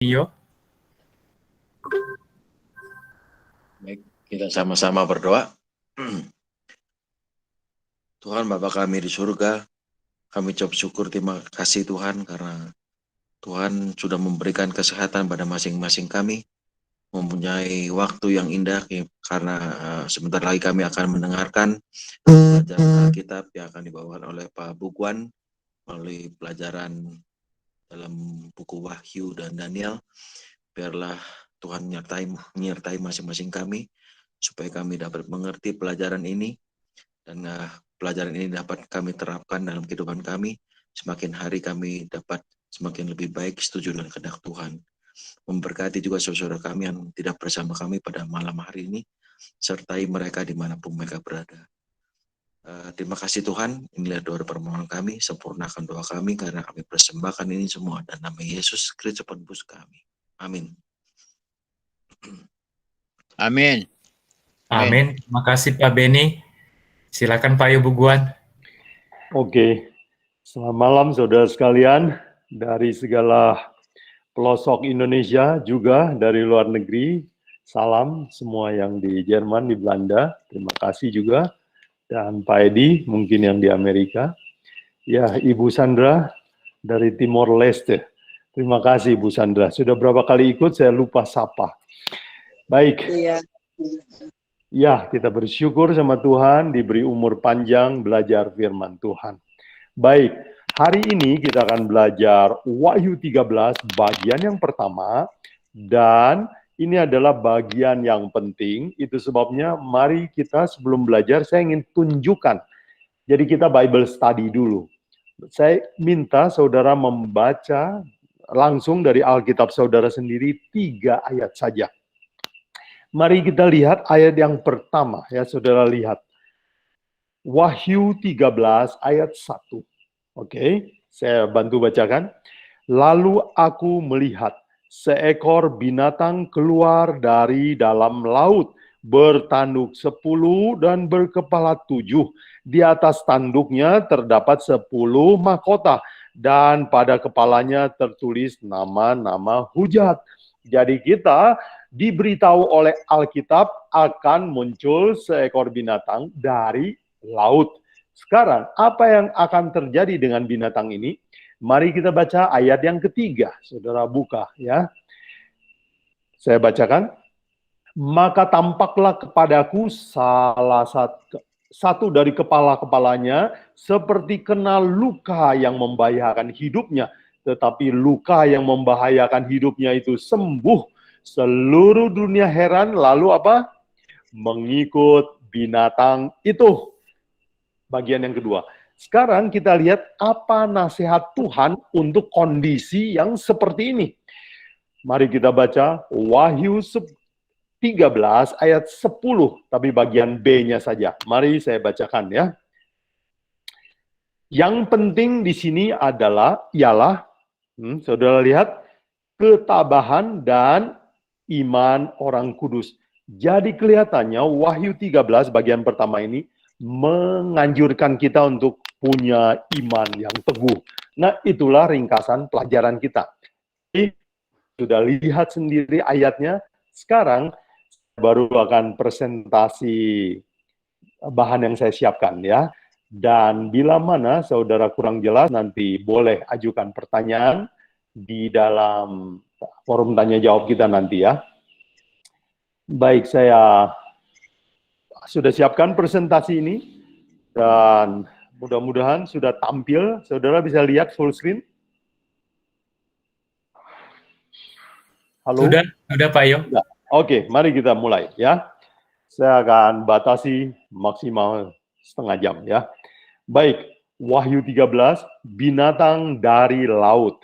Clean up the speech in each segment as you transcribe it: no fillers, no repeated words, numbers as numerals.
Iyo. Baik, kita sama-sama berdoa. Tuhan Bapa kami di surga, kami ucap syukur terima kasih Tuhan karena Tuhan sudah memberikan kesehatan pada masing-masing kami, mempunyai waktu yang indah karena sebentar lagi kami akan mendengarkan pelajaran Alkitab yang akan dibawakan oleh Pak Bugwan melalui pelajaran dalam buku Wahyu dan Daniel. Biarlah Tuhan menyertai masing-masing kami supaya kami dapat mengerti pelajaran ini dan pelajaran ini dapat kami terapkan dalam kehidupan kami. Semakin hari kami dapat semakin lebih baik setuju dengan kehendak Tuhan. Memberkati juga saudara kami yang tidak bersama kami pada malam hari ini, sertai mereka dimanapun mereka berada. Terima kasih Tuhan, inilah doa permohonan kami, sempurnakan doa kami karena kami persembahkan ini semua dan nama Yesus Kristus penebus kami. Amin. Amin. Amin. Terima kasih Pak Beni. Silakan Pak Bugwan. Oke, selamat malam saudara sekalian dari segala pelosok Indonesia juga dari luar negeri. Salam semua yang di Jerman, di Belanda. Terima kasih juga. Dan Pak Edi mungkin yang di Amerika. Ya, Ibu Sandra dari Timor Leste. Terima kasih Ibu Sandra. Sudah berapa kali ikut saya lupa sapa. Baik. Iya. Ya, kita bersyukur sama Tuhan, diberi umur panjang belajar firman Tuhan. Baik, hari ini kita akan belajar Wahyu 13 bagian yang pertama, dan ini adalah bagian yang penting, itu sebabnya mari kita sebelum belajar, saya ingin tunjukkan. Jadi kita Bible study dulu. Saya minta saudara membaca langsung dari Alkitab saudara sendiri 3 ayat saja. Mari kita lihat ayat yang pertama, ya saudara lihat. Wahyu 13 ayat 1. Oke, saya bantu bacakan. Lalu aku melihat seekor binatang keluar dari dalam laut, bertanduk 10 dan berkepala 7. Di atas tanduknya terdapat 10 mahkota, dan pada kepalanya tertulis nama-nama hujat. Jadi kita diberitahu oleh Alkitab akan muncul seekor binatang dari laut. Sekarang, apa yang akan terjadi dengan binatang ini? Mari kita baca ayat yang ketiga. Saudara buka ya. Saya bacakan. Maka tampaklah kepadaku salah satu dari kepala-kepalanya seperti kena luka yang membahayakan hidupnya. Tetapi luka yang membahayakan hidupnya itu sembuh. Seluruh dunia heran, lalu apa? Mengikut binatang itu. Bagian yang kedua. Sekarang kita lihat apa nasihat Tuhan untuk kondisi yang seperti ini. Mari kita baca Wahyu 13 ayat 10, tapi bagian B-nya saja. Mari saya bacakan ya. Yang penting di sini ialah, saudara lihat, ketabahan dan iman orang kudus. Jadi kelihatannya Wahyu 13 bagian pertama ini menganjurkan kita untuk punya iman yang teguh. Nah, itulah ringkasan pelajaran kita. Jadi, sudah lihat sendiri ayatnya. Sekarang baru akan presentasi bahan yang saya siapkan ya. Dan bila mana saudara kurang jelas, nanti boleh ajukan pertanyaan di dalam forum tanya jawab kita nanti ya. Baik, saya sudah siapkan presentasi ini dan mudah-mudahan sudah tampil. Saudara bisa lihat full screen? Halo? Sudah Pak Yo. Oke, mari kita mulai ya. Saya akan batasi maksimal setengah jam ya. Baik, Wahyu 13, binatang dari laut.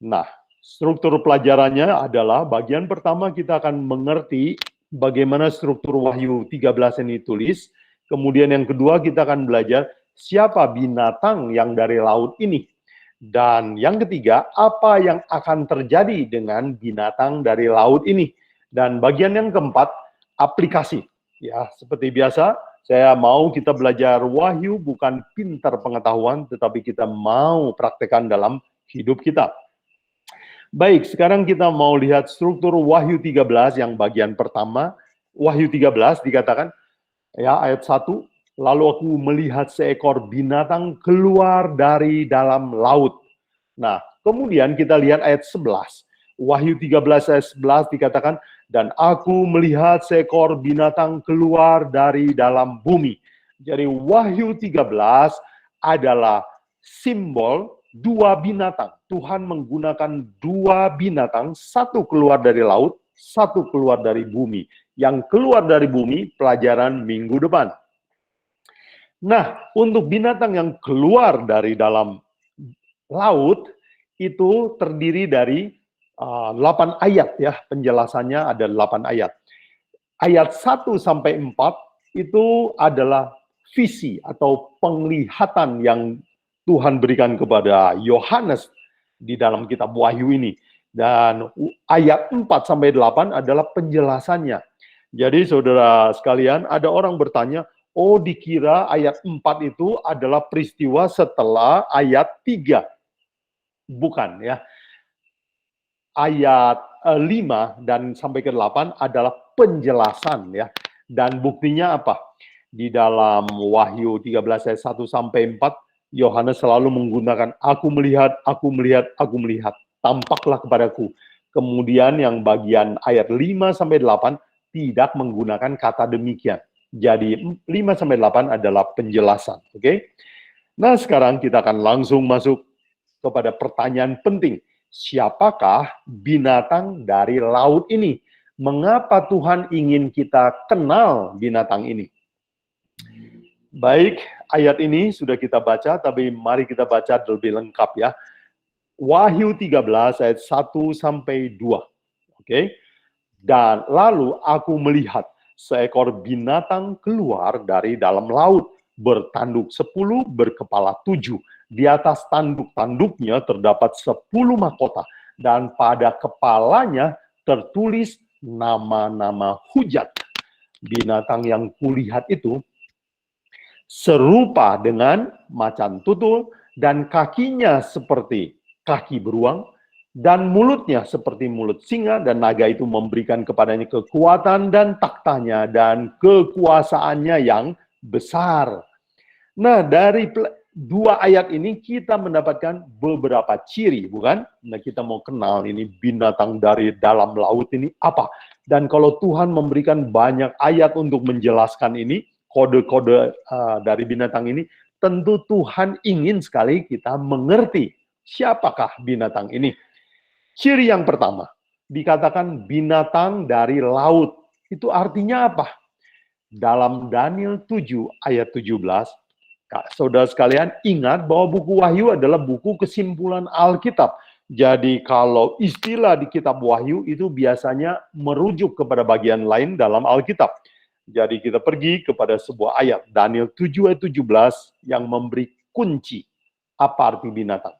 Nah, struktur pelajarannya adalah bagian pertama kita akan mengerti bagaimana struktur Wahyu 13 ini tulis. Kemudian yang kedua kita akan belajar siapa binatang yang dari laut ini. Dan yang ketiga, apa yang akan terjadi dengan binatang dari laut ini. Dan bagian yang keempat, aplikasi. Ya, seperti biasa, saya mau kita belajar Wahyu bukan pintar pengetahuan, tetapi kita mau praktekkan dalam hidup kita. Baik, sekarang kita mau lihat struktur Wahyu 13 yang bagian pertama. Wahyu 13 dikatakan, ya ayat 1, lalu aku melihat seekor binatang keluar dari dalam laut. Nah, kemudian kita lihat ayat 11. Wahyu 13 ayat 11 dikatakan, dan aku melihat seekor binatang keluar dari dalam bumi. Jadi Wahyu 13 adalah simbol dua binatang. Tuhan menggunakan dua binatang, satu keluar dari laut, satu keluar dari bumi. Yang keluar dari bumi, pelajaran minggu depan. Nah, untuk binatang yang keluar dari dalam laut, itu terdiri dari 8 ayat ya, penjelasannya ada 8 ayat. Ayat 1 sampai 4 itu adalah visi atau penglihatan yang Tuhan berikan kepada Yohanes di dalam kitab Wahyu ini. Dan ayat 4 sampai 8 adalah penjelasannya. Jadi saudara sekalian, ada orang bertanya, oh dikira ayat 4 itu adalah peristiwa setelah ayat 3. Bukan ya. Ayat 5 dan sampai ke 8 adalah penjelasan ya. Dan buktinya apa? Di dalam Wahyu 13 ayat 1 sampai 4, Yohanes selalu menggunakan aku melihat, aku melihat, aku melihat. Tampaklah kepadaku. Kemudian yang bagian ayat 5 sampai 8 tidak menggunakan kata demikian. Jadi 5 sampai 8 adalah penjelasan, oke? Nah, sekarang kita akan langsung masuk kepada pertanyaan penting. Siapakah binatang dari laut ini? Mengapa Tuhan ingin kita kenal binatang ini? Baik, ayat ini sudah kita baca, tapi mari kita baca lebih lengkap ya. Wahyu 13 ayat 1 sampai 2. Oke. Dan lalu aku melihat seekor binatang keluar dari dalam laut, bertanduk 10, berkepala 7. Di atas tanduk-tanduknya terdapat 10 mahkota, dan pada kepalanya tertulis nama-nama hujat. Binatang yang kulihat itu serupa dengan macan tutul, dan kakinya seperti kaki beruang, dan mulutnya seperti mulut singa, dan naga itu memberikan kepadanya kekuatan dan taktanya dan kekuasaannya yang besar. Nah, dari dua ayat ini kita mendapatkan beberapa ciri, bukan? Nah, kita mau kenal ini binatang dari dalam laut ini apa. Dan kalau Tuhan memberikan banyak ayat untuk menjelaskan ini, kode-kode dari binatang ini, tentu Tuhan ingin sekali kita mengerti siapakah binatang ini. Ciri yang pertama, dikatakan binatang dari laut. Itu artinya apa? Dalam Daniel 7 ayat 17, saudara sekalian ingat bahwa buku Wahyu adalah buku kesimpulan Alkitab. Jadi kalau istilah di kitab Wahyu itu biasanya merujuk kepada bagian lain dalam Alkitab. Jadi kita pergi kepada sebuah ayat, Daniel 7 ayat 17, yang memberi kunci apa arti binatang.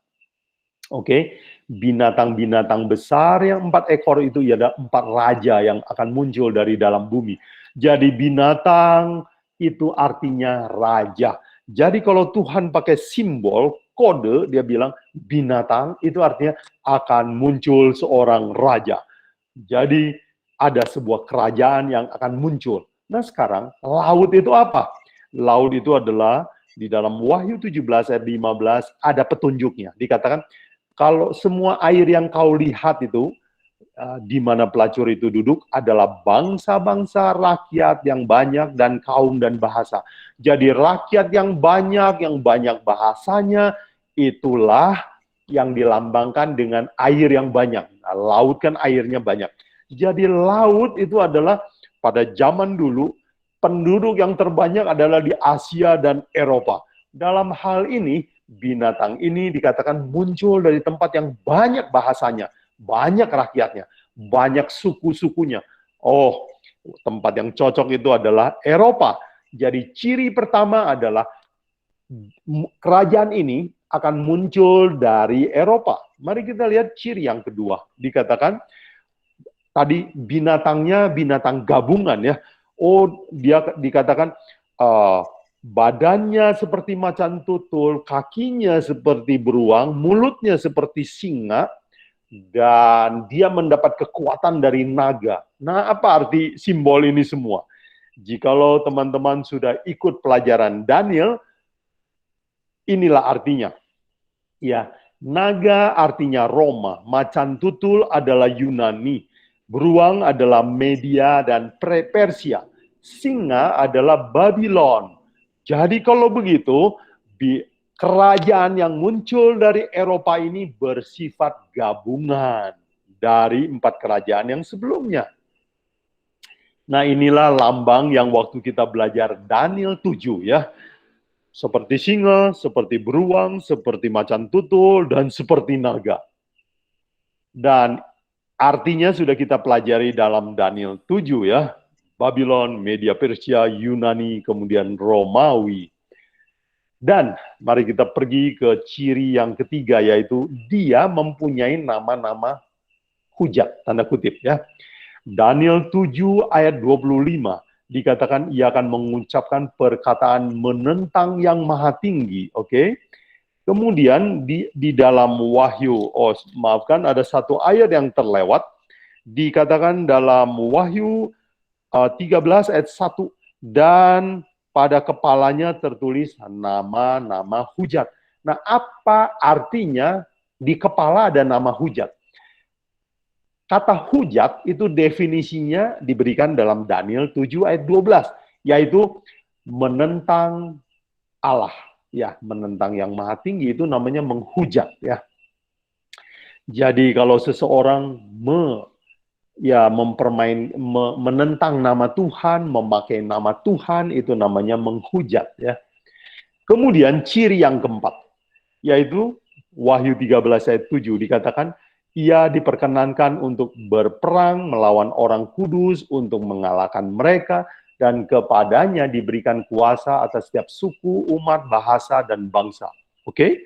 Oke, binatang-binatang besar yang 4 ekor itu ada 4 raja yang akan muncul dari dalam bumi. Jadi binatang itu artinya raja. Jadi kalau Tuhan pakai simbol, kode, dia bilang binatang itu artinya akan muncul seorang raja. Jadi ada sebuah kerajaan yang akan muncul. Nah sekarang, laut itu apa? Laut itu adalah di dalam Wahyu 17 ayat 15 ada petunjuknya. Dikatakan, kalau semua air yang kau lihat itu, di mana pelacur itu duduk adalah bangsa-bangsa rakyat yang banyak dan kaum dan bahasa. Jadi rakyat yang banyak bahasanya, itulah yang dilambangkan dengan air yang banyak. Nah, laut kan airnya banyak. Jadi laut itu adalah pada zaman dulu, penduduk yang terbanyak adalah di Asia dan Eropa. Dalam hal ini, binatang ini dikatakan muncul dari tempat yang banyak bahasanya, banyak rakyatnya, banyak suku-sukunya. Oh, tempat yang cocok itu adalah Eropa. Jadi ciri pertama adalah kerajaan ini akan muncul dari Eropa. Mari kita lihat ciri yang kedua. Dikatakan tadi binatangnya binatang gabungan ya. Oh, dia dikatakan badannya seperti macan tutul, kakinya seperti beruang, mulutnya seperti singa, dan dia mendapat kekuatan dari naga. Nah, apa arti simbol ini semua? Jikalau teman-teman sudah ikut pelajaran Daniel, inilah artinya. Ya, naga artinya Roma, macan tutul adalah Yunani, beruang adalah Media dan Persia, singa adalah Babylon. Jadi kalau begitu, kerajaan yang muncul dari Eropa ini bersifat gabungan dari 4 kerajaan yang sebelumnya. Nah, inilah lambang yang waktu kita belajar Daniel 7 ya. Seperti singa, seperti beruang, seperti macan tutul, dan seperti naga. Dan artinya sudah kita pelajari dalam Daniel 7 ya. Babylon, Media Persia, Yunani, kemudian Romawi. Dan mari kita pergi ke ciri yang ketiga, yaitu dia mempunyai nama-nama hujat, tanda kutip ya. Daniel 7 ayat 25 dikatakan ia akan mengucapkan perkataan menentang yang maha tinggi, oke? Kemudian di dalam Wahyu, ada satu ayat yang terlewat, dikatakan dalam Wahyu 13 ayat 1, dan pada kepalanya tertulis nama-nama hujat. Nah, apa artinya di kepala ada nama hujat? Kata hujat itu definisinya diberikan dalam Daniel 7 ayat 12, yaitu menentang Allah. Ya, menentang yang maha tinggi itu namanya menghujat ya. Jadi kalau seseorang menentang nama Tuhan, memakai nama Tuhan, itu namanya menghujat ya. Kemudian ciri yang keempat, yaitu Wahyu 13 ayat 7 dikatakan ia diperkenankan untuk berperang melawan orang kudus untuk mengalahkan mereka, dan kepadanya diberikan kuasa atas setiap suku, umat, bahasa, dan bangsa. Oke?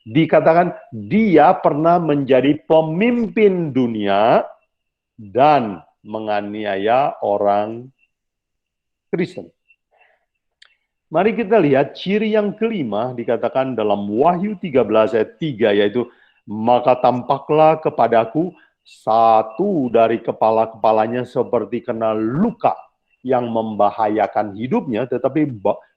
Dikatakan dia pernah menjadi pemimpin dunia dan menganiaya orang Kristen. Mari kita lihat ciri yang kelima dikatakan dalam Wahyu 13 ayat 3, yaitu maka tampaklah kepadaku satu dari kepala-kepalanya seperti kena luka yang membahayakan hidupnya, tetapi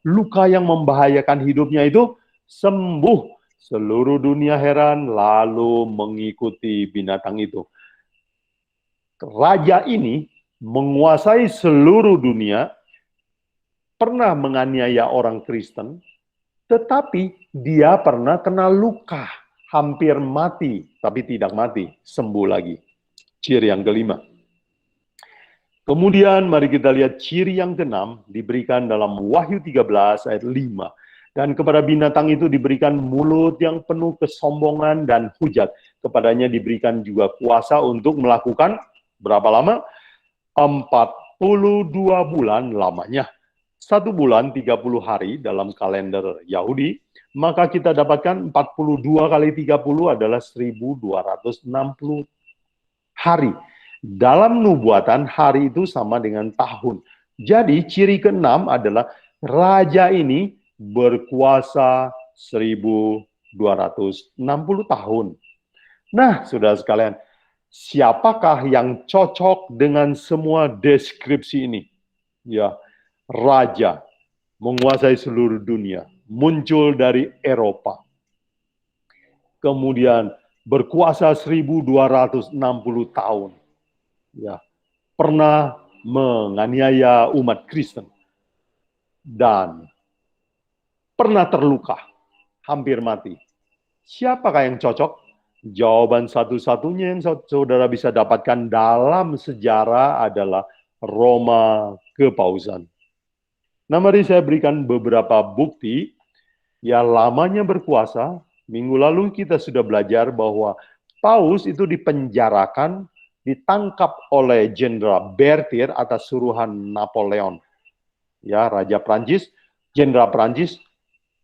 luka yang membahayakan hidupnya itu sembuh. Seluruh dunia heran lalu mengikuti binatang itu. Raja ini menguasai seluruh dunia, pernah menganiaya orang Kristen, tetapi dia pernah kena luka, hampir mati, tapi tidak mati, sembuh lagi. Ciri yang kelima. Kemudian mari kita lihat ciri yang keenam, diberikan dalam Wahyu 13 ayat 5. Dan kepada binatang itu diberikan mulut yang penuh kesombongan dan hujat. Kepadanya diberikan juga kuasa untuk melakukan, berapa lama? 42 bulan lamanya. 1 bulan 30 hari dalam kalender Yahudi, maka kita dapatkan 42 kali 30 adalah 1260 hari. Dalam nubuatan, hari itu sama dengan tahun. Jadi ciri keenam adalah raja ini berkuasa 1260 tahun. Nah, saudara sekalian, siapakah yang cocok dengan semua deskripsi ini? Ya, raja menguasai seluruh dunia, muncul dari Eropa. Kemudian berkuasa 1260 tahun. Ya, pernah menganiaya umat Kristen dan pernah terluka, hampir mati. Siapakah yang cocok? Jawaban satu-satunya yang saudara bisa dapatkan dalam sejarah adalah Roma Kepausan. Nah, mari saya berikan beberapa bukti. Ya, lamanya berkuasa. Minggu lalu kita sudah belajar bahwa Paus itu dipenjarakan, ditangkap oleh Jenderal Berthier atas suruhan Napoleon. Ya, Raja Prancis, Jenderal Prancis,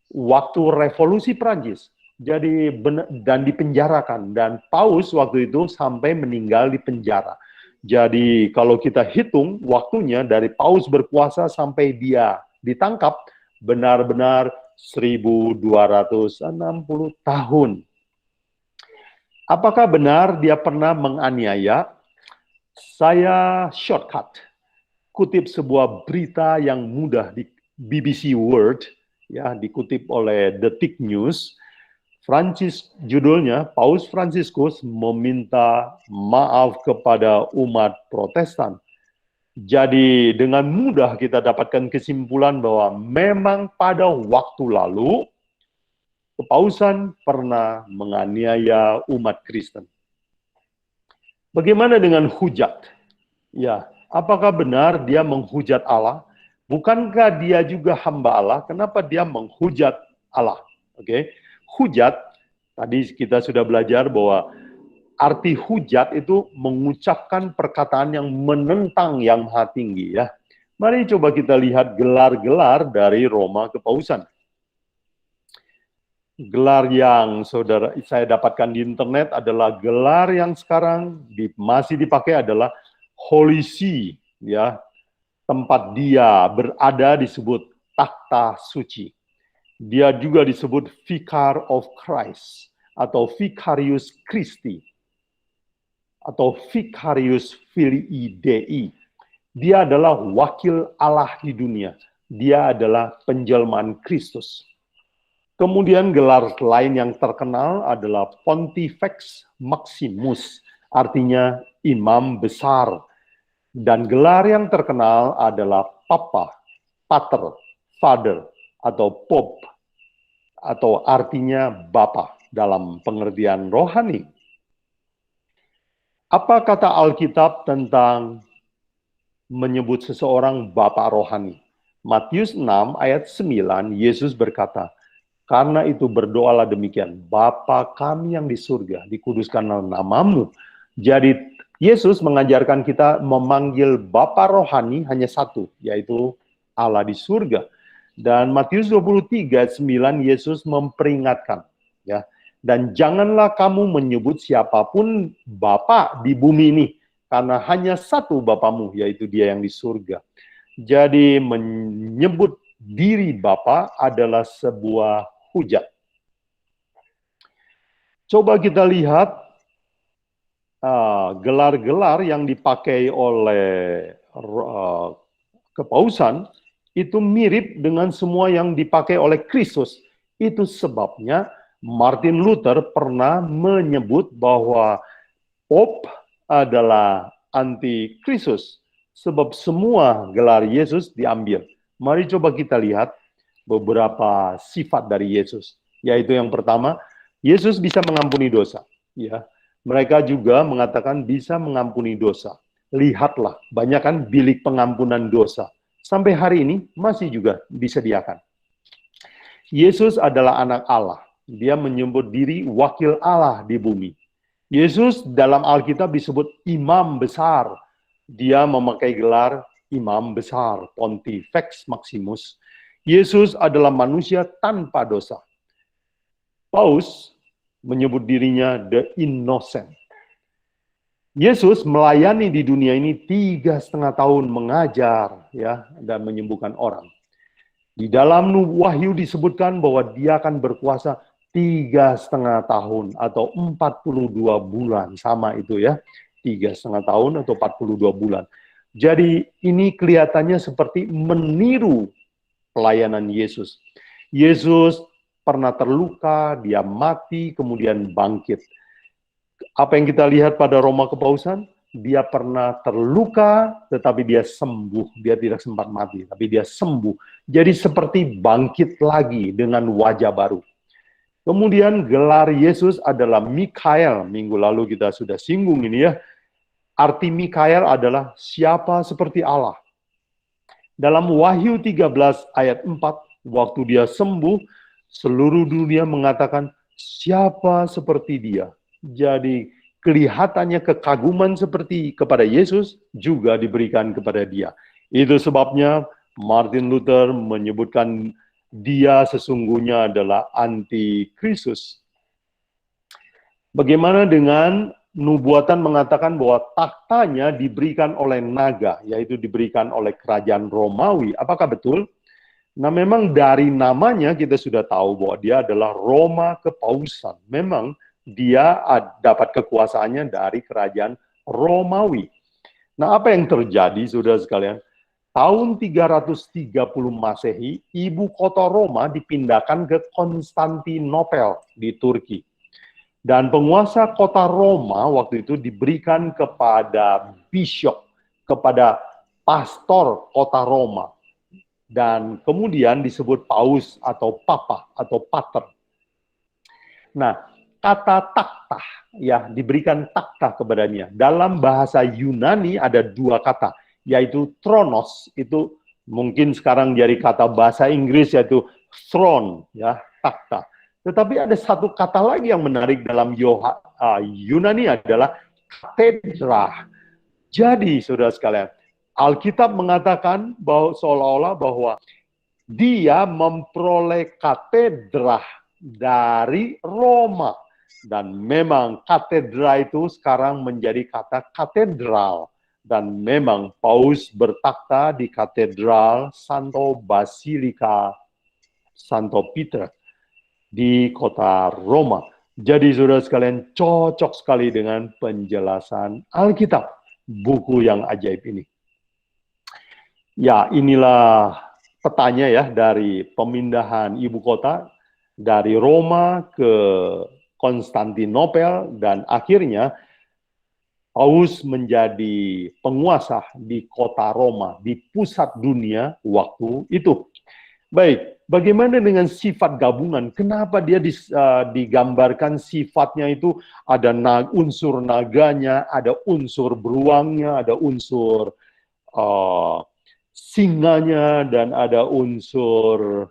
waktu revolusi Prancis. Jadi dan dipenjarakan, dan Paus waktu itu sampai meninggal di penjara. Jadi kalau kita hitung waktunya dari Paus berkuasa sampai dia ditangkap, benar-benar 1260 tahun. Apakah benar dia pernah menganiaya? Saya shortcut, kutip sebuah berita yang mudah di BBC World, ya, dikutip oleh Detik News. Judulnya, Paus Fransiskus meminta maaf kepada umat Protestan. Jadi dengan mudah kita dapatkan kesimpulan bahwa memang pada waktu lalu kepausan pernah menganiaya umat Kristen. Bagaimana dengan hujat? Ya, apakah benar dia menghujat Allah? Bukankah dia juga hamba Allah? Kenapa dia menghujat Allah? Oke. Hujat, tadi kita sudah belajar bahwa arti hujat itu mengucapkan perkataan yang menentang yang maha tinggi, ya. Mari coba kita lihat gelar-gelar dari Roma Kepausan. Gelar yang saya dapatkan di internet adalah gelar yang sekarang masih dipakai adalah Holy See, ya. Tempat dia berada disebut takhta suci. Dia juga disebut Vicar of Christ atau Vicarius Christi atau Vicarius Filii Dei. Dia adalah wakil Allah di dunia. Dia adalah penjelmaan Kristus. Kemudian gelar lain yang terkenal adalah Pontifex Maximus, artinya imam besar. Dan gelar yang terkenal adalah Papa, Pater, Father, atau Pope, atau artinya Bapa dalam pengertian rohani. Apa kata Alkitab tentang menyebut seseorang Bapa rohani? Matius 6 ayat 9, Yesus berkata, karena itu berdoalah demikian, Bapa kami yang di surga, dikuduskanlah namamu. Jadi Yesus mengajarkan kita memanggil Bapa rohani hanya satu, yaitu Allah di surga. Dan Matius 23 ayat 9 Yesus memperingatkan, ya. Dan janganlah kamu menyebut siapapun Bapa di bumi ini, karena hanya satu Bapamu, yaitu Dia yang di surga. Jadi menyebut diri Bapa adalah sebuah hujat. Coba kita lihat gelar-gelar yang dipakai oleh kepausan itu mirip dengan semua yang dipakai oleh Kristus. Itu sebabnya Martin Luther pernah menyebut bahwa Pope adalah anti-Kristus, sebab semua gelar Yesus diambil. Mari coba kita lihat beberapa sifat dari Yesus, yaitu yang pertama, Yesus bisa mengampuni dosa. Ya, mereka juga mengatakan bisa mengampuni dosa. Lihatlah, banyak kan bilik pengampunan dosa. Sampai hari ini masih juga disediakan. Yesus adalah anak Allah. Dia menyebut diri wakil Allah di bumi. Yesus dalam Alkitab disebut imam besar. Dia memakai gelar imam besar, Pontifex Maximus. Yesus adalah manusia tanpa dosa. Paus menyebut dirinya the innocent. Yesus melayani di dunia ini 3,5 tahun mengajar, ya, dan menyembuhkan orang. Di dalam Wahyu disebutkan bahwa dia akan berkuasa 3,5 tahun atau 42 bulan, sama itu ya, 3,5 tahun atau 42 bulan. Jadi ini kelihatannya seperti meniru pelayanan Yesus. Yesus pernah terluka, dia mati, kemudian bangkit. Apa yang kita lihat pada Roma Kepausan? Dia pernah terluka, tetapi dia sembuh. Dia tidak sempat mati, tapi dia sembuh. Jadi seperti bangkit lagi dengan wajah baru. Kemudian gelar Yesus adalah Mikael. Minggu lalu kita sudah singgung ini ya. Arti Mikael adalah siapa seperti Allah. Dalam Wahyu 13 ayat 4, waktu dia sembuh, seluruh dunia mengatakan, siapa seperti dia? Jadi kelihatannya kekaguman seperti kepada Yesus juga diberikan kepada dia. Itu sebabnya Martin Luther menyebutkan dia sesungguhnya adalah anti-Kristus. Bagaimana dengan nubuatan mengatakan bahwa tahtanya diberikan oleh naga, yaitu diberikan oleh kerajaan Romawi. Apakah betul? Nah, memang dari namanya kita sudah tahu bahwa dia adalah Roma Kepausan. Memang Dia dapat kekuasaannya dari kerajaan Romawi. Nah, apa yang terjadi, saudara sekalian? Tahun 330 Masehi, ibu kota Roma dipindahkan ke Konstantinopel di Turki. Dan penguasa kota Roma waktu itu diberikan kepada bishop, kepada pastor kota Roma. Dan kemudian disebut paus atau papa atau pater. Nah, kata takhta ya diberikan takhta kepadanya. Dalam bahasa Yunani ada dua kata, yaitu thronos, itu mungkin sekarang jadi kata bahasa Inggris yaitu throne ya, takhta. Tetapi ada satu kata lagi yang menarik dalam Yunani adalah katedra. Jadi saudara sekalian, Alkitab mengatakan bahwa seolah-olah bahwa dia memperoleh katedra dari Roma. Dan memang katedra itu sekarang menjadi kata katedral. Dan memang Paus bertakhta di katedral Santo Basilika Santo Peter di kota Roma. Jadi saudara sekalian, cocok sekali dengan penjelasan Alkitab, buku yang ajaib ini. Ya, inilah petanya ya dari pemindahan ibu kota dari Roma ke Konstantinopel, dan akhirnya Paus menjadi penguasa di kota Roma, di pusat dunia waktu itu. Baik, bagaimana dengan sifat gabungan? Kenapa dia digambarkan sifatnya itu ada unsur naganya, ada unsur beruangnya, ada unsur singanya, dan ada unsur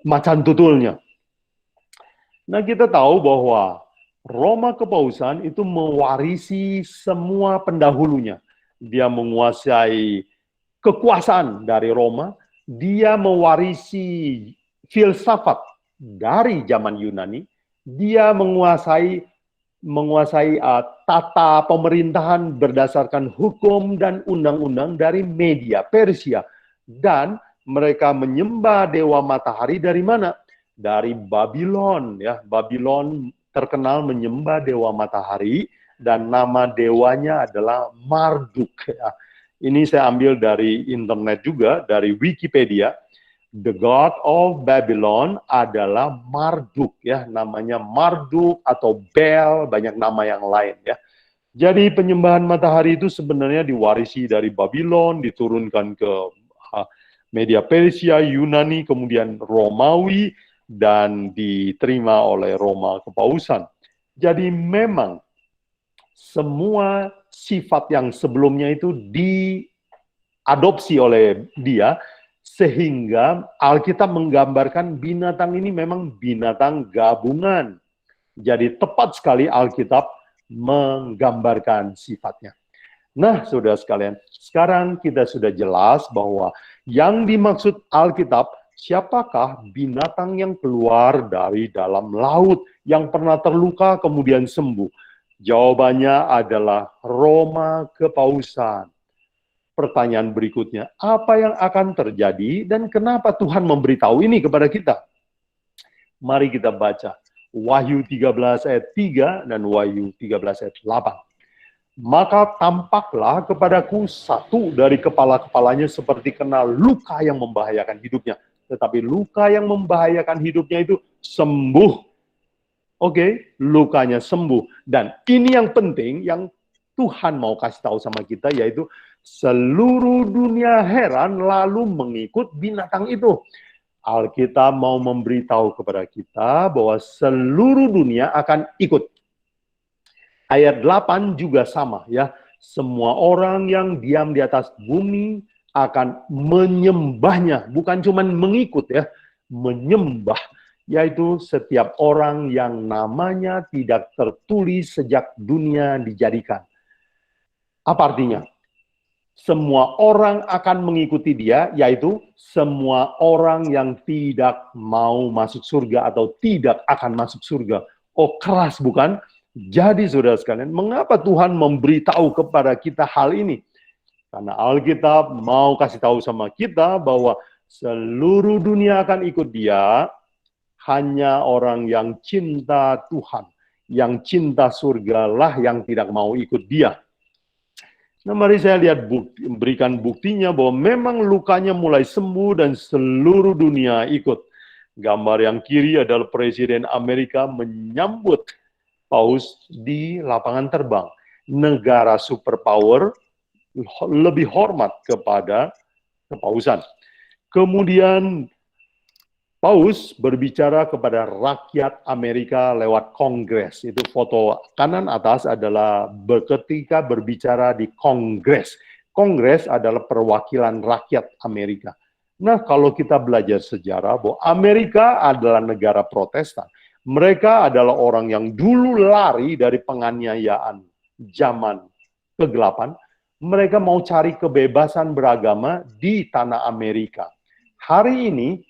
macan tutulnya. Nah, kita tahu bahwa Roma Kepausan itu mewarisi semua pendahulunya. Dia menguasai kekuasaan dari Roma, dia mewarisi filsafat dari zaman Yunani, dia menguasai tata pemerintahan berdasarkan hukum dan undang-undang dari Media Persia, dan mereka menyembah dewa matahari dari mana? Dari Babylon ya. Babylon terkenal menyembah dewa matahari dan nama dewanya adalah Marduk ya. Ini saya ambil dari internet juga, dari Wikipedia. The God of Babylon adalah Marduk ya, namanya Marduk atau Bel, banyak nama yang lain ya. Jadi penyembahan matahari itu sebenarnya diwarisi dari Babylon, diturunkan ke Media Persia, Yunani, kemudian Romawi, dan diterima oleh Roma Kepausan. Jadi memang semua sifat yang sebelumnya itu diadopsi oleh dia, sehingga Alkitab menggambarkan binatang ini memang binatang gabungan. Jadi tepat sekali Alkitab menggambarkan sifatnya. Nah, saudara sekalian, sekarang kita sudah jelas bahwa yang dimaksud Alkitab, siapakah binatang yang keluar dari dalam laut, yang pernah terluka kemudian sembuh? Jawabannya adalah Roma Kepausan. Pertanyaan berikutnya, apa yang akan terjadi dan kenapa Tuhan memberitahu ini kepada kita? Mari kita baca Wahyu 13 ayat 3 dan Wahyu 13 ayat 8. Maka tampaklah kepadaku satu dari kepala-kepalanya seperti kena luka yang membahayakan hidupnya. Tetapi luka yang membahayakan hidupnya itu sembuh. Oke, lukanya sembuh. Dan ini yang penting, yang Tuhan mau kasih tahu sama kita, yaitu seluruh dunia heran lalu mengikut binatang itu. Alkitab mau memberitahu kepada kita bahwa seluruh dunia akan ikut. Ayat 8 juga sama ya. Semua orang yang diam di atas bumi akan menyembahnya, bukan cuma mengikut ya, menyembah, yaitu setiap orang yang namanya tidak tertulis sejak dunia dijadikan. Apa artinya? Semua orang akan mengikuti dia, yaitu semua orang yang tidak mau masuk surga atau tidak akan masuk surga. Oh, keras bukan? Jadi saudara sekalian, mengapa Tuhan memberitahu kepada kita hal ini? Karena Alkitab mau kasih tahu sama kita bahwa seluruh dunia akan ikut dia hanya orang yang cinta Tuhan, yang cinta surga lah yang tidak mau ikut dia. Nah, mari saya lihat berikan buktinya bahwa memang lukanya mulai sembuh dan seluruh dunia ikut. Gambar yang kiri adalah Presiden Amerika menyambut Paus di lapangan terbang. Negara superpower lebih hormat kepada kepausan. Kemudian Paus berbicara kepada rakyat Amerika lewat Kongres. Itu foto kanan atas adalah ketika berbicara di Kongres. Kongres adalah perwakilan rakyat Amerika. Nah, kalau kita belajar sejarah bahwa Amerika adalah negara Protestan. Mereka adalah orang yang dulu lari dari penganiayaan zaman kegelapan. Mereka mau cari kebebasan beragama di tanah Amerika. Hari ini,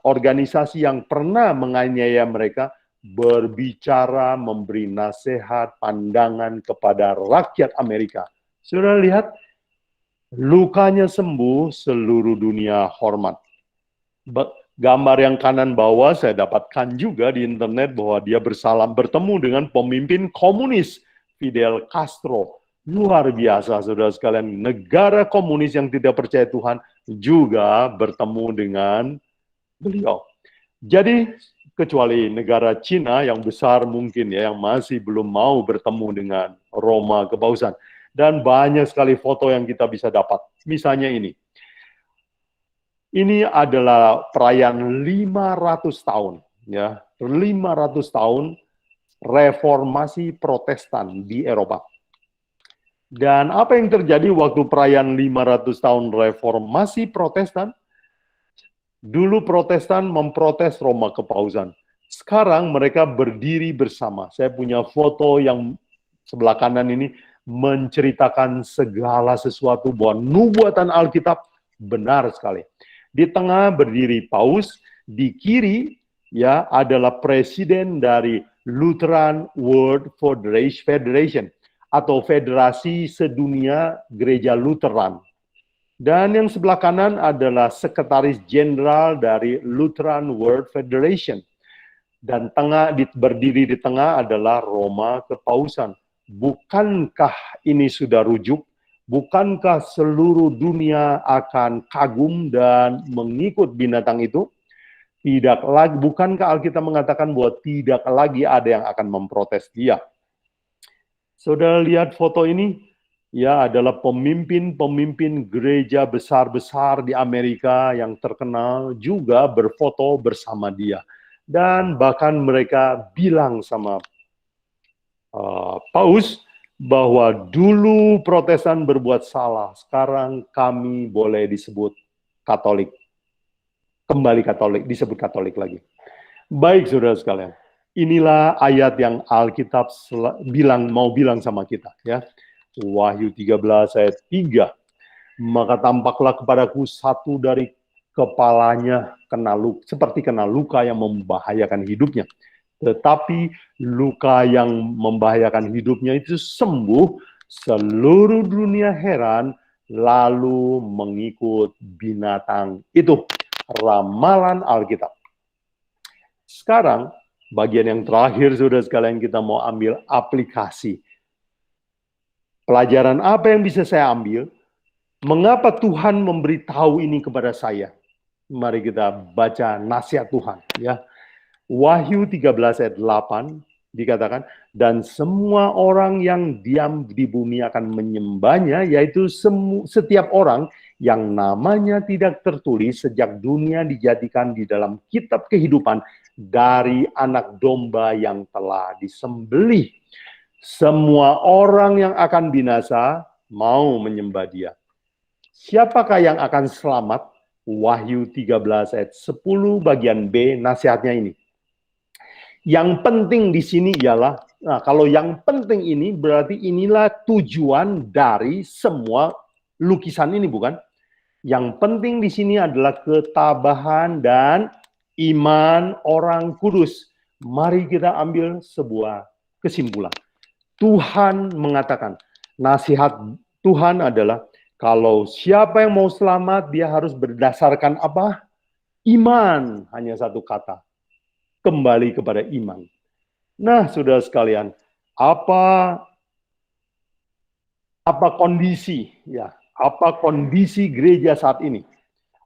organisasi yang pernah menganiaya mereka berbicara, memberi nasihat, pandangan kepada rakyat Amerika. Sudah lihat, lukanya sembuh, seluruh dunia hormat. Gambar yang kanan bawah saya dapatkan juga di internet bahwa dia bertemu dengan pemimpin komunis Fidel Castro. Luar biasa, saudara sekalian. Negara komunis yang tidak percaya Tuhan juga bertemu dengan beliau. Jadi, kecuali negara Cina yang besar mungkin ya, yang masih belum mau bertemu dengan Roma kepausan. Dan banyak sekali foto yang kita bisa dapat. Misalnya ini. Ini adalah perayaan 500 tahun. Ya, 500 tahun reformasi Protestan di Eropa. Dan apa yang terjadi waktu perayaan 500 tahun reformasi Protestan? Dulu Protestan memprotes Roma kepausan. Sekarang mereka berdiri bersama. Saya punya foto yang sebelah kanan ini menceritakan segala sesuatu bahwa nubuatan Alkitab benar sekali. Di tengah berdiri Paus, di kiri ya adalah presiden dari Lutheran World Federation atau Federasi Sedunia Gereja Lutheran. Dan yang sebelah kanan adalah Sekretaris Jenderal dari Lutheran World Federation. Dan berdiri di tengah adalah Roma kepausan. Bukankah ini sudah rujuk? Bukankah seluruh dunia akan kagum dan mengikut binatang itu? Tidak lagi, bukankah Alkitab mengatakan bahwa tidak lagi ada yang akan memprotes dia? Saudara lihat foto ini, ya adalah pemimpin-pemimpin gereja besar-besar di Amerika yang terkenal juga berfoto bersama dia. Dan bahkan mereka bilang sama Paus bahwa dulu Protestan berbuat salah, sekarang kami boleh disebut Katolik. Kembali Katolik, disebut Katolik lagi. Baik saudara sekalian. Inilah ayat yang Alkitab mau bilang sama kita ya. Wahyu 13 ayat 3. Maka tampaklah kepadaku satu dari kepalanya seperti kena luka yang membahayakan hidupnya. Tetapi luka yang membahayakan hidupnya itu sembuh, seluruh dunia heran lalu mengikut binatang itu. Ramalan Alkitab. Sekarang bagian yang terakhir, saudara sekalian, kita mau ambil aplikasi. Pelajaran apa yang bisa saya ambil? Mengapa Tuhan memberitahu ini kepada saya? Mari kita baca nasihat Tuhan. Ya. Wahyu 13 ayat 8 dikatakan, dan semua orang yang diam di bumi akan menyembahnya, yaitu setiap orang yang namanya tidak tertulis sejak dunia dijadikan di dalam kitab kehidupan dari anak domba yang telah disembelih. Semua orang yang akan binasa mau menyembah dia. Siapakah yang akan selamat? Wahyu 13 ayat 10 bagian B, nasihatnya ini. Yang penting di sini ialah, nah kalau yang penting ini berarti inilah tujuan dari semua lukisan ini, bukan? Yang penting di sini adalah ketabahan dan iman orang kudus. Mari kita ambil sebuah kesimpulan. Tuhan mengatakan, nasihat Tuhan adalah, kalau siapa yang mau selamat, dia harus berdasarkan apa? Iman, hanya satu kata. kembali kepada iman. Nah, saudara sekalian, apa kondisi ya? Apa kondisi gereja saat ini?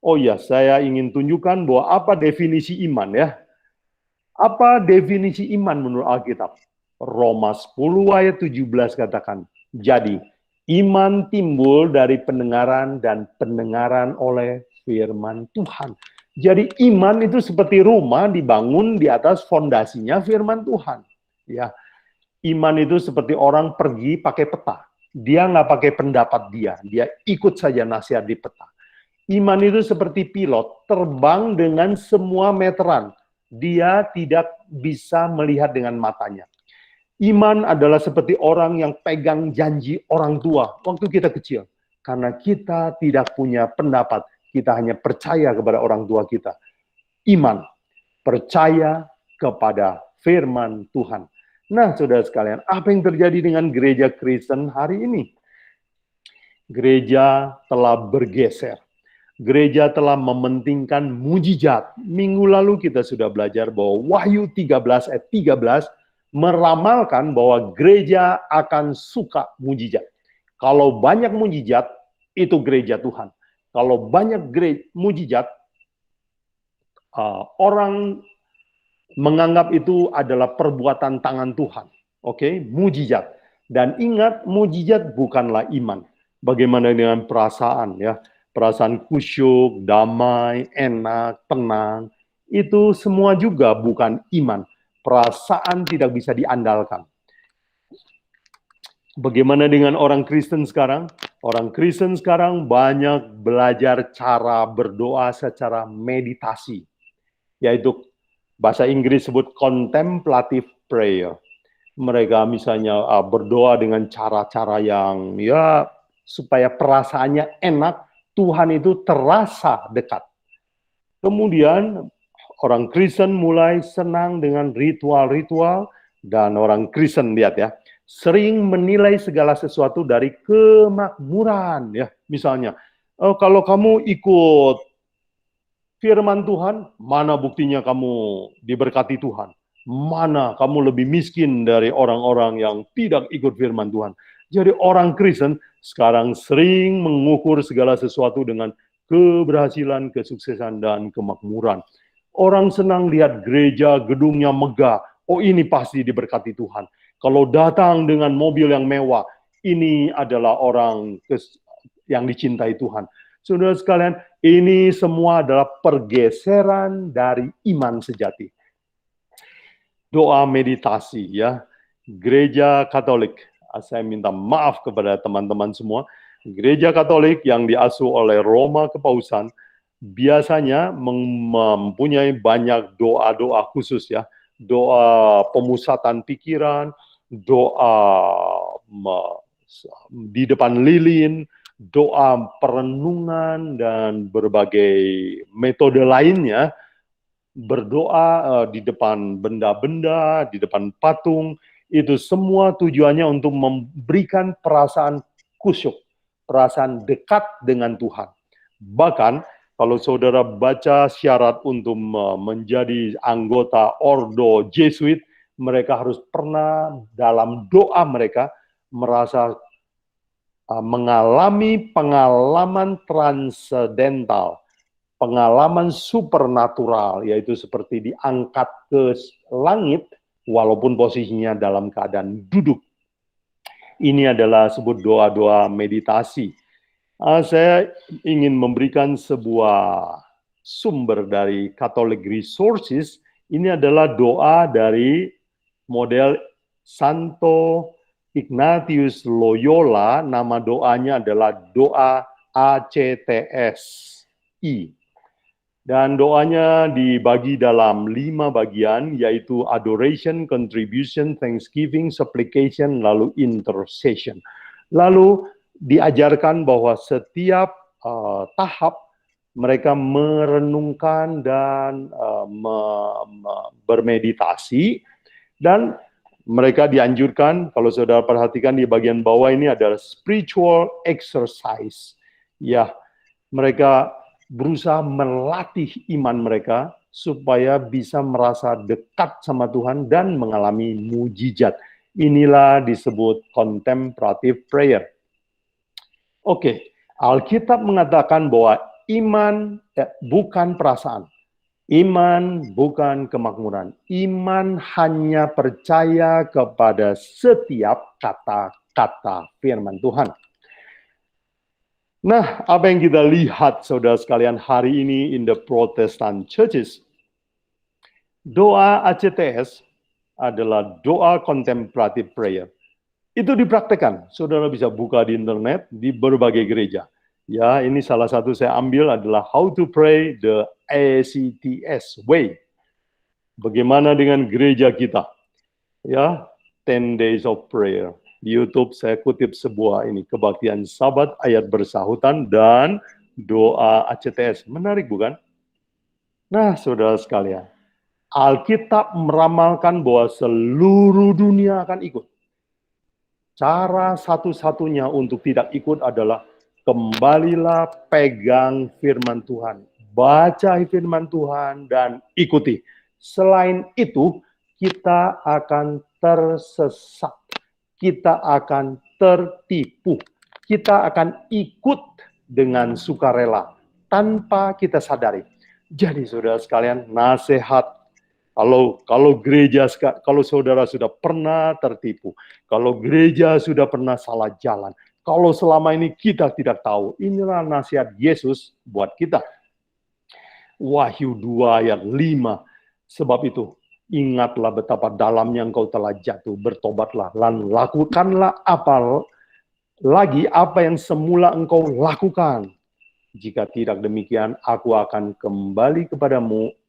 Oh ya, saya ingin tunjukkan bahwa apa definisi iman ya. Apa definisi iman menurut Alkitab? Roma 10 ayat 17 katakan, jadi iman timbul dari pendengaran dan pendengaran oleh firman Tuhan. Jadi iman itu seperti rumah dibangun di atas fondasinya firman Tuhan. Ya, iman itu seperti orang pergi pakai peta. Dia nggak pakai pendapat dia ikut saja nasihat di peta. Iman itu seperti pilot, terbang dengan semua meteran. Dia tidak bisa melihat dengan matanya. Iman adalah seperti orang yang pegang janji orang tua waktu kita kecil. Karena kita tidak punya pendapat, kita hanya percaya kepada orang tua kita. Iman, percaya kepada firman Tuhan. Nah, saudara sekalian, apa yang terjadi dengan gereja Kristen hari ini? Gereja telah bergeser. Gereja telah mementingkan mujizat. Minggu lalu kita sudah belajar bahwa Wahyu 13 ayat 13 meramalkan bahwa gereja akan suka mujizat. Kalau banyak mujizat, itu gereja Tuhan. Kalau banyak mujizat, orang menganggap itu adalah perbuatan tangan Tuhan. Oke, mujizat. Dan ingat, mujizat bukanlah iman. Bagaimana dengan perasaan ya? Perasaan kusyuk, damai, enak, tenang, itu semua juga bukan iman. Perasaan tidak bisa diandalkan. Bagaimana dengan orang Kristen sekarang? Orang Kristen sekarang banyak belajar cara berdoa secara meditasi, yaitu bahasa Inggris sebut contemplative prayer. Mereka misalnya berdoa dengan cara-cara yang ya supaya perasaannya enak, Tuhan itu terasa dekat. Kemudian orang Kristen mulai senang dengan ritual-ritual, dan orang Kristen lihat ya, sering menilai segala sesuatu dari kemakmuran ya. Misalnya, kalau kamu ikut firman Tuhan, mana buktinya kamu diberkati Tuhan? Mana kamu lebih miskin dari orang-orang yang tidak ikut firman Tuhan? Jadi orang Kristen sekarang sering mengukur segala sesuatu dengan keberhasilan, kesuksesan, dan kemakmuran. Orang senang lihat gereja, gedungnya megah. Oh, ini pasti diberkati Tuhan. Kalau datang dengan mobil yang mewah, ini adalah orang yang dicintai Tuhan. Saudara sekalian, ini semua adalah pergeseran dari iman sejati. Doa meditasi ya. Gereja Katolik, saya minta maaf kepada teman-teman semua. Gereja Katolik yang diasuh oleh Roma Kepausan biasanya mempunyai banyak doa-doa khusus ya. Doa pemusatan pikiran, doa di depan lilin, doa perenungan, dan berbagai metode lainnya. Berdoa di depan benda-benda, di depan patung, itu semua tujuannya untuk memberikan perasaan kusyuk, perasaan dekat dengan Tuhan. Bahkan kalau saudara baca syarat untuk menjadi anggota Ordo Jesuit, mereka harus pernah dalam doa mereka merasa mengalami pengalaman transendental, pengalaman supernatural, yaitu seperti diangkat ke langit walaupun posisinya dalam keadaan duduk. Ini adalah sebut doa-doa meditasi. Saya ingin memberikan sebuah sumber dari Catholic Resources. Ini adalah doa dari model Santo Ignatius Loyola. Nama doanya adalah doa ACTSI. Dan doanya dibagi dalam 5 bagian, yaitu adoration, contribution, thanksgiving, supplication, lalu intercession. Lalu diajarkan bahwa setiap tahap mereka merenungkan dan bermeditasi, dan mereka dianjurkan, kalau saudara perhatikan di bagian bawah ini adalah spiritual exercise. Ya, mereka berusaha melatih iman mereka supaya bisa merasa dekat sama Tuhan dan mengalami mujizat. Inilah disebut contemplative prayer. Oke, Alkitab mengatakan bahwa iman bukan perasaan. Iman bukan kemakmuran. Iman hanya percaya kepada setiap kata-kata firman Tuhan. Nah, apa yang kita lihat, saudara sekalian, hari ini in the Protestant churches, doa ACTS adalah doa contemplative prayer. Itu dipraktekkan. Saudara bisa buka di internet, di berbagai gereja. Ya, ini salah satu saya ambil adalah How to Pray the ACTS Way. Bagaimana dengan gereja kita? Ya, 10 Days of Prayer. Di YouTube saya kutip sebuah kebaktian Sabat, ayat bersahutan, dan doa ACTS. Menarik bukan? Nah, saudara sekalian, Alkitab meramalkan bahwa seluruh dunia akan ikut. Cara satu-satunya untuk tidak ikut adalah kembalilah pegang firman Tuhan. Baca firman Tuhan dan ikuti. Selain itu, kita akan tersesat. Kita akan tertipu. Kita akan ikut dengan sukarela tanpa kita sadari. Jadi saudara sekalian, nasihat. Kalau gereja, kalau saudara sudah pernah tertipu, kalau gereja sudah pernah salah jalan, kalau selama ini kita tidak tahu, inilah nasihat Yesus buat kita. Wahyu 2 ayat 5, sebab itu ingatlah betapa dalamnya engkau telah jatuh, bertobatlah, dan lakukanlah apa yang semula engkau lakukan. Jika tidak demikian, aku akan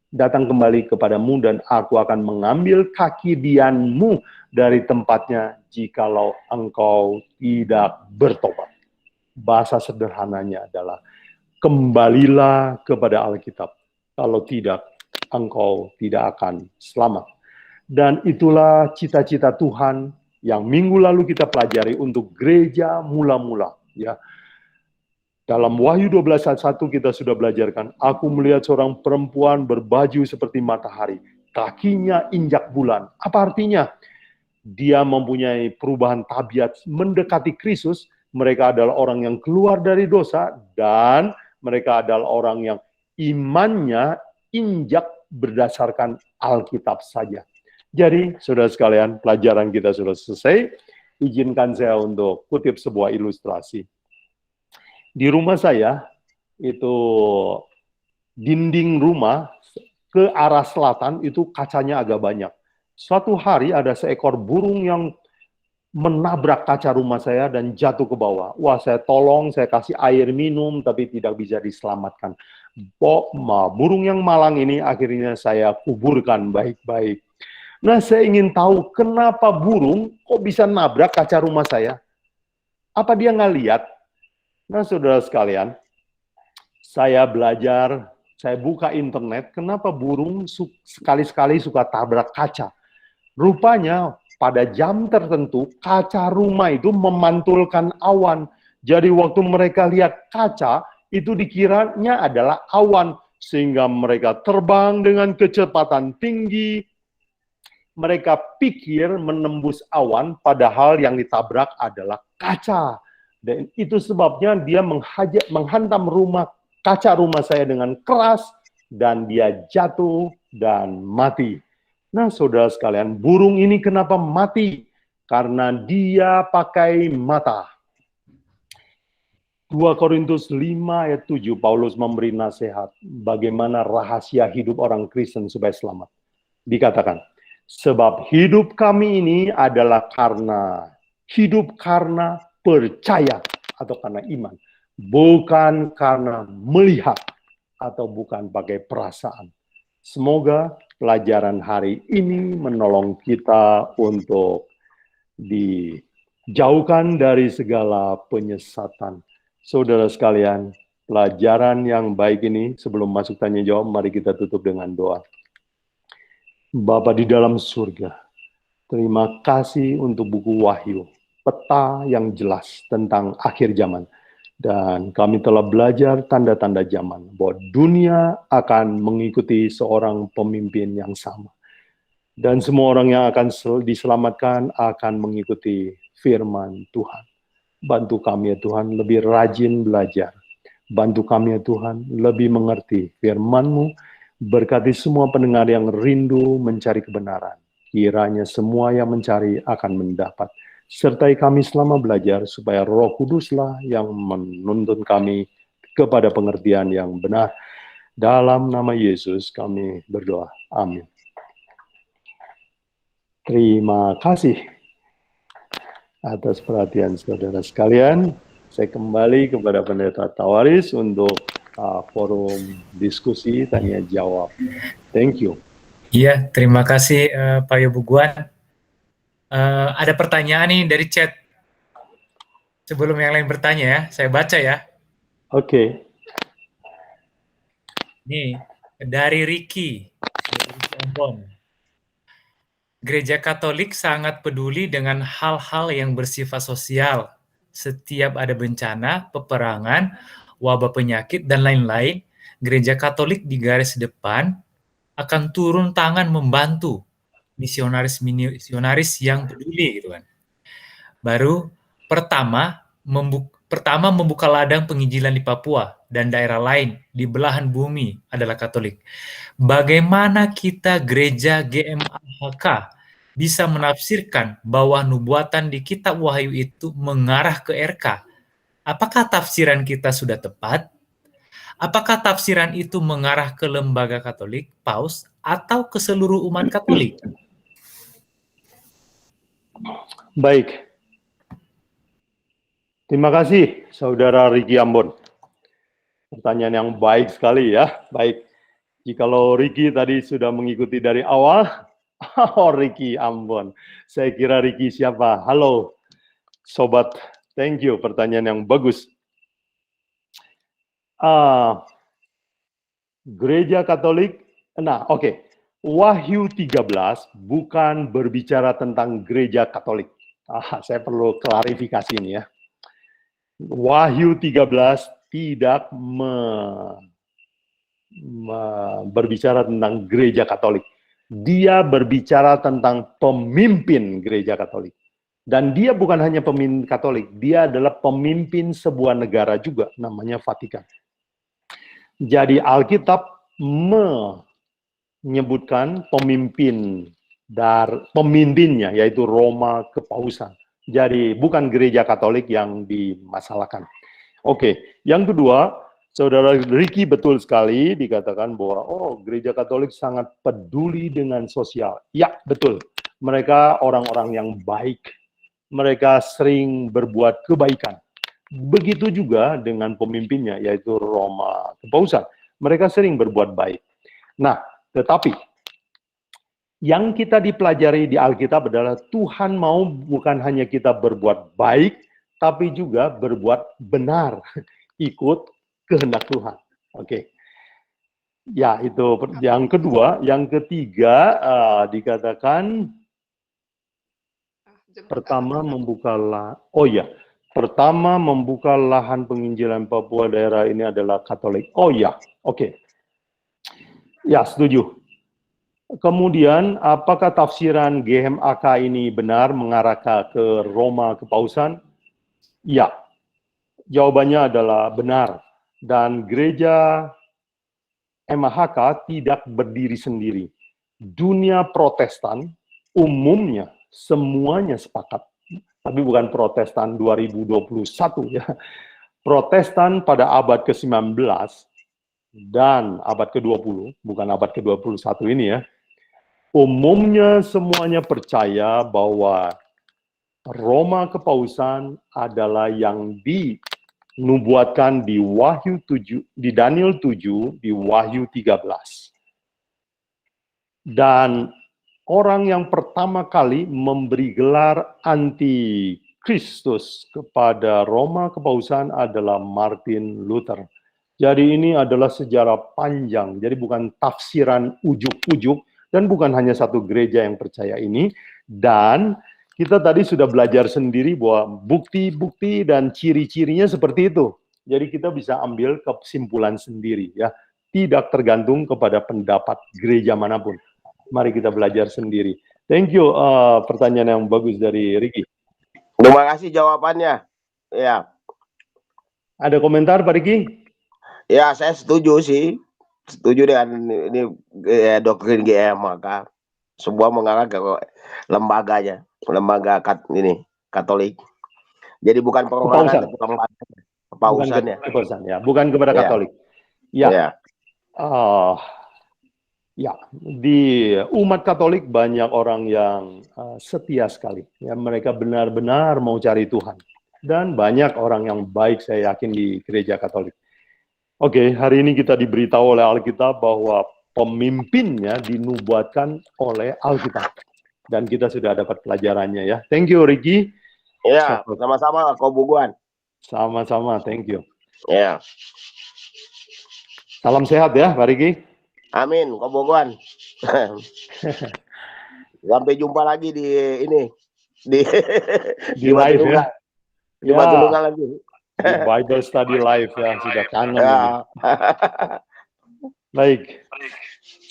datang kembali kepadamu, dan aku akan mengambil kaki dianmu dari tempatnya jikalau engkau tidak bertobat. Bahasa sederhananya adalah, kembalilah kepada Alkitab. Kalau tidak, engkau tidak akan selamat. Dan itulah cita-cita Tuhan yang minggu lalu kita pelajari untuk gereja mula-mula. Ya. Dalam Wahyu 12 ayat 1 kita sudah belajarkan, aku melihat seorang perempuan berbaju seperti matahari, kakinya injak bulan. Apa artinya? Dia mempunyai perubahan tabiat mendekati Kristus. Mereka adalah orang yang keluar dari dosa, dan mereka adalah orang yang imannya injak berdasarkan Alkitab saja. Jadi, saudara sekalian, pelajaran kita sudah selesai. Izinkan saya untuk kutip sebuah ilustrasi. Di rumah saya, itu dinding rumah ke arah selatan itu kacanya agak banyak. Suatu hari ada seekor burung yang menabrak kaca rumah saya dan jatuh ke bawah. Wah, saya tolong, saya kasih air minum, tapi tidak bisa diselamatkan. Burung yang malang ini akhirnya saya kuburkan baik-baik. Nah, saya ingin tahu kenapa burung kok bisa nabrak kaca rumah saya. Apa dia nggak lihat? Nah, saudara sekalian, saya belajar, saya buka internet, kenapa burung sekali-sekali suka tabrak kaca. Rupanya pada jam tertentu, kaca rumah itu memantulkan awan. Jadi waktu mereka lihat kaca, itu dikiranya adalah awan. Sehingga mereka terbang dengan kecepatan tinggi. Mereka pikir menembus awan, padahal yang ditabrak adalah kaca. Dan itu sebabnya dia menghantam kaca rumah saya dengan keras, dan dia jatuh dan mati. Nah, saudara sekalian, burung ini kenapa mati? Karena dia pakai mata. 2 Korintus 5 ayat 7, Paulus memberi nasihat bagaimana rahasia hidup orang Kristen supaya selamat. Dikatakan, sebab hidup kami ini adalah hidup karena percaya atau karena iman, bukan karena melihat atau bukan pakai perasaan. Semoga pelajaran hari ini menolong kita untuk dijauhkan dari segala penyesatan. Saudara sekalian, pelajaran yang baik ini, sebelum masuk tanya jawab, mari kita tutup dengan doa. Bapa di dalam surga, terima kasih untuk buku Wahyu, peta yang jelas tentang akhir zaman. Dan kami telah belajar tanda-tanda zaman bahwa dunia akan mengikuti seorang pemimpin yang sama. Dan semua orang yang akan diselamatkan akan mengikuti firman Tuhan. Bantu kami ya Tuhan lebih rajin belajar. Bantu kami ya Tuhan lebih mengerti firman-Mu. Berkati semua pendengar yang rindu mencari kebenaran. Kiranya semua yang mencari akan mendapat. Sertai kami selama belajar supaya Roh Kuduslah yang menuntun kami kepada pengertian yang benar. Dalam nama Yesus kami berdoa. Amin. Terima kasih atas perhatian saudara sekalian. Saya kembali kepada Pendeta Tawaris untuk forum diskusi tanya jawab. Thank you. Iya, terima kasih Pak Yobuguan. Ada pertanyaan nih dari chat. Sebelum yang lain bertanya ya, saya baca ya. Oke. Nih, dari Ricky Ambon. Gereja Katolik sangat peduli dengan hal-hal yang bersifat sosial. Setiap ada bencana, peperangan, wabah penyakit, dan lain-lain, Gereja Katolik di garis depan akan turun tangan membantu misionaris yang peduli gitu kan. Baru pertama membuka ladang penginjilan di Papua dan daerah lain di belahan bumi adalah Katolik. Bagaimana kita gereja GMAHK bisa menafsirkan bahwa nubuatan di kitab Wahyu itu mengarah ke RK? Apakah tafsiran kita sudah tepat? Apakah tafsiran itu mengarah ke lembaga Katolik, Paus, atau ke seluruh umat Katolik? Baik. Terima kasih, Saudara Ricky Ambon. Pertanyaan yang baik sekali ya. Baik. Jikalau Ricky tadi sudah mengikuti dari awal, oh Ricky Ambon. Saya kira Ricky siapa? Halo, Sobat. Thank you, pertanyaan yang bagus. Gereja Katolik, nah oke. Wahyu 13 bukan berbicara tentang gereja Katolik. Saya perlu klarifikasi ini ya. Wahyu 13 tidak berbicara tentang gereja Katolik. Dia berbicara tentang pemimpin gereja Katolik. Dan dia bukan hanya pemimpin Katolik, dia adalah pemimpin sebuah negara juga, namanya Vatikan. Jadi Alkitab menyebutkan pemimpinnya, yaitu Roma Kepausan. Jadi bukan gereja Katolik yang dimasalahkan. Oke, yang kedua, Saudara Ricky betul sekali dikatakan bahwa gereja Katolik sangat peduli dengan sosial. Ya, betul. Mereka orang-orang yang baik. Mereka sering berbuat kebaikan. Begitu juga dengan pemimpinnya, yaitu Roma Kepausan. Mereka sering berbuat baik. Nah, tetapi yang kita dipelajari di Alkitab adalah Tuhan mau bukan hanya kita berbuat baik, tapi juga berbuat benar, ikut kehendak Tuhan. Oke. Ya, itu yang kedua. Yang ketiga, dikatakan pertama membuka lahan penginjilan Papua daerah ini adalah Katolik. Oh ya, oke. Ya, setuju. Kemudian, apakah tafsiran GMAK ini benar mengarah ke Roma Kepausan? Ya, jawabannya adalah benar. Dan gereja MAHK tidak berdiri sendiri. Dunia Protestan umumnya semuanya sepakat. Tapi bukan Protestan 2021 ya. Protestan pada abad ke-19 dan abad ke-20, bukan abad ke-21 ini ya. Umumnya semuanya percaya bahwa Roma Kepausan adalah yang dinubuatkan di Wahyu 7, di Daniel 7, di Wahyu 13. Dan orang yang pertama kali memberi gelar anti-Kristus kepada Roma Kepausan adalah Martin Luther. Jadi ini adalah sejarah panjang, jadi bukan tafsiran ujuk-ujuk, dan bukan hanya satu gereja yang percaya ini. Dan kita tadi sudah belajar sendiri bahwa bukti-bukti dan ciri-cirinya seperti itu. Jadi kita bisa ambil kesimpulan sendiri ya. Tidak tergantung kepada pendapat gereja manapun. Mari kita belajar sendiri. Thank you, pertanyaan yang bagus dari Ricky. Terima kasih jawabannya. Ya, Ada komentar Pak Ricky? ya saya setuju sih. Setuju dengan ini doktrin GM, maka sebuah mengarah ke lembaganya, lembaga Katolik. Jadi bukan perorangan, kepausan ya. Kepausan ya, bukan kepada Ya. Katolik. Ya. Ya. Ya, di umat Katolik banyak orang yang setia sekali. Ya, mereka benar-benar mau cari Tuhan. Dan banyak orang yang baik, saya yakin, di gereja Katolik. Oke, hari ini kita diberitahu oleh Alkitab bahwa pemimpinnya dinubuatkan oleh Alkitab. Dan kita sudah dapat pelajarannya ya. Thank you, Ricky. Ya, sama-sama Ko Buguan. Sama-sama, thank you. Ya. Salam sehat ya, Pak Ricky. Amin, Ko Buguan. Sampai jumpa lagi di ini. Di live ya. Di Matulungan lagi. Di Bible Study Live ya, sudah kangen. Ya. Baik,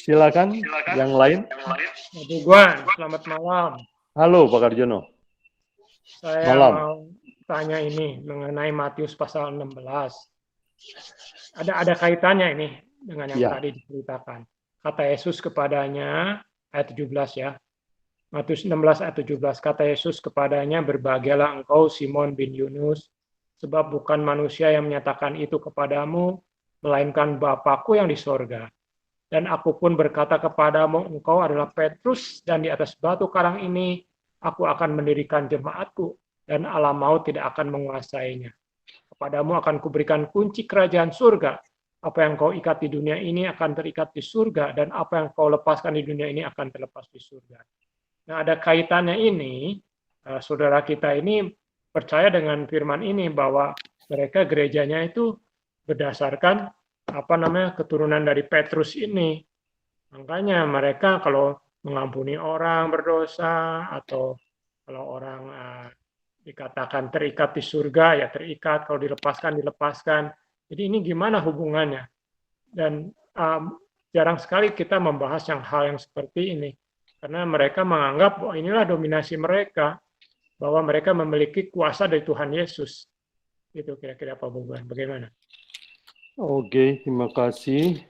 silakan yang lain. Pak Buguan, selamat malam. Halo Pak Karjono. Saya Malam. mau tanya ini mengenai Matius pasal 16. Ada kaitannya ini dengan yang tadi diceritakan. Kata Yesus kepadanya, ayat 17 ya. Matius 16 ayat 17, kata Yesus kepadanya, berbahagialah engkau Simon bin Yunus, sebab bukan manusia yang menyatakan itu kepadamu, melainkan Bapakku yang di sorga. Dan aku pun berkata kepadamu, engkau adalah Petrus, dan di atas batu karang ini aku akan mendirikan jemaatku, dan alam maut tidak akan menguasainya. Kepadamu akan kuberikan kunci kerajaan surga. Apa yang kau ikat di dunia ini akan terikat di surga, dan apa yang kau lepaskan di dunia ini akan terlepas di surga. Nah, ada kaitannya ini, saudara kita ini percaya dengan firman ini bahwa mereka gerejanya itu berdasarkan keturunan dari Petrus ini. Makanya mereka kalau mengampuni orang berdosa atau kalau orang dikatakan terikat di surga ya terikat, kalau dilepaskan. Jadi ini gimana hubungannya? Dan jarang sekali kita membahas hal yang seperti ini karena mereka menganggap bahwa inilah dominasi mereka, bahwa mereka memiliki kuasa dari Tuhan Yesus. Itu kira-kira Pak Buguan. Bagaimana? Oke, terima kasih.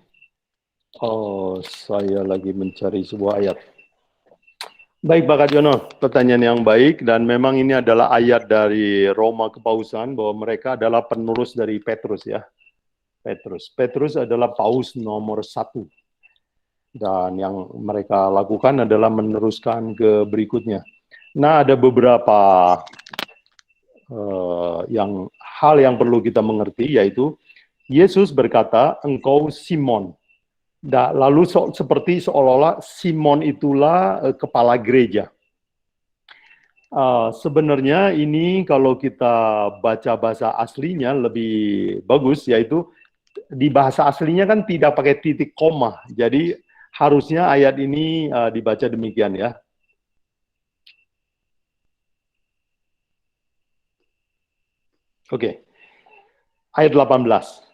Saya lagi mencari sebuah ayat. Baik Pak Karjono, pertanyaan yang baik, dan memang ini adalah ayat dari Roma Kepausan bahwa mereka adalah penerus dari Petrus ya. Petrus adalah paus nomor 1. Dan yang mereka lakukan adalah meneruskan ke berikutnya. Nah, ada beberapa hal yang perlu kita mengerti, yaitu Yesus berkata, engkau Simon. Lalu seperti seolah-olah Simon itulah kepala gereja. Sebenarnya ini kalau kita baca bahasa aslinya lebih bagus, yaitu di bahasa aslinya kan tidak pakai titik koma. Jadi harusnya ayat ini dibaca demikian ya. Oke. Ayat 18.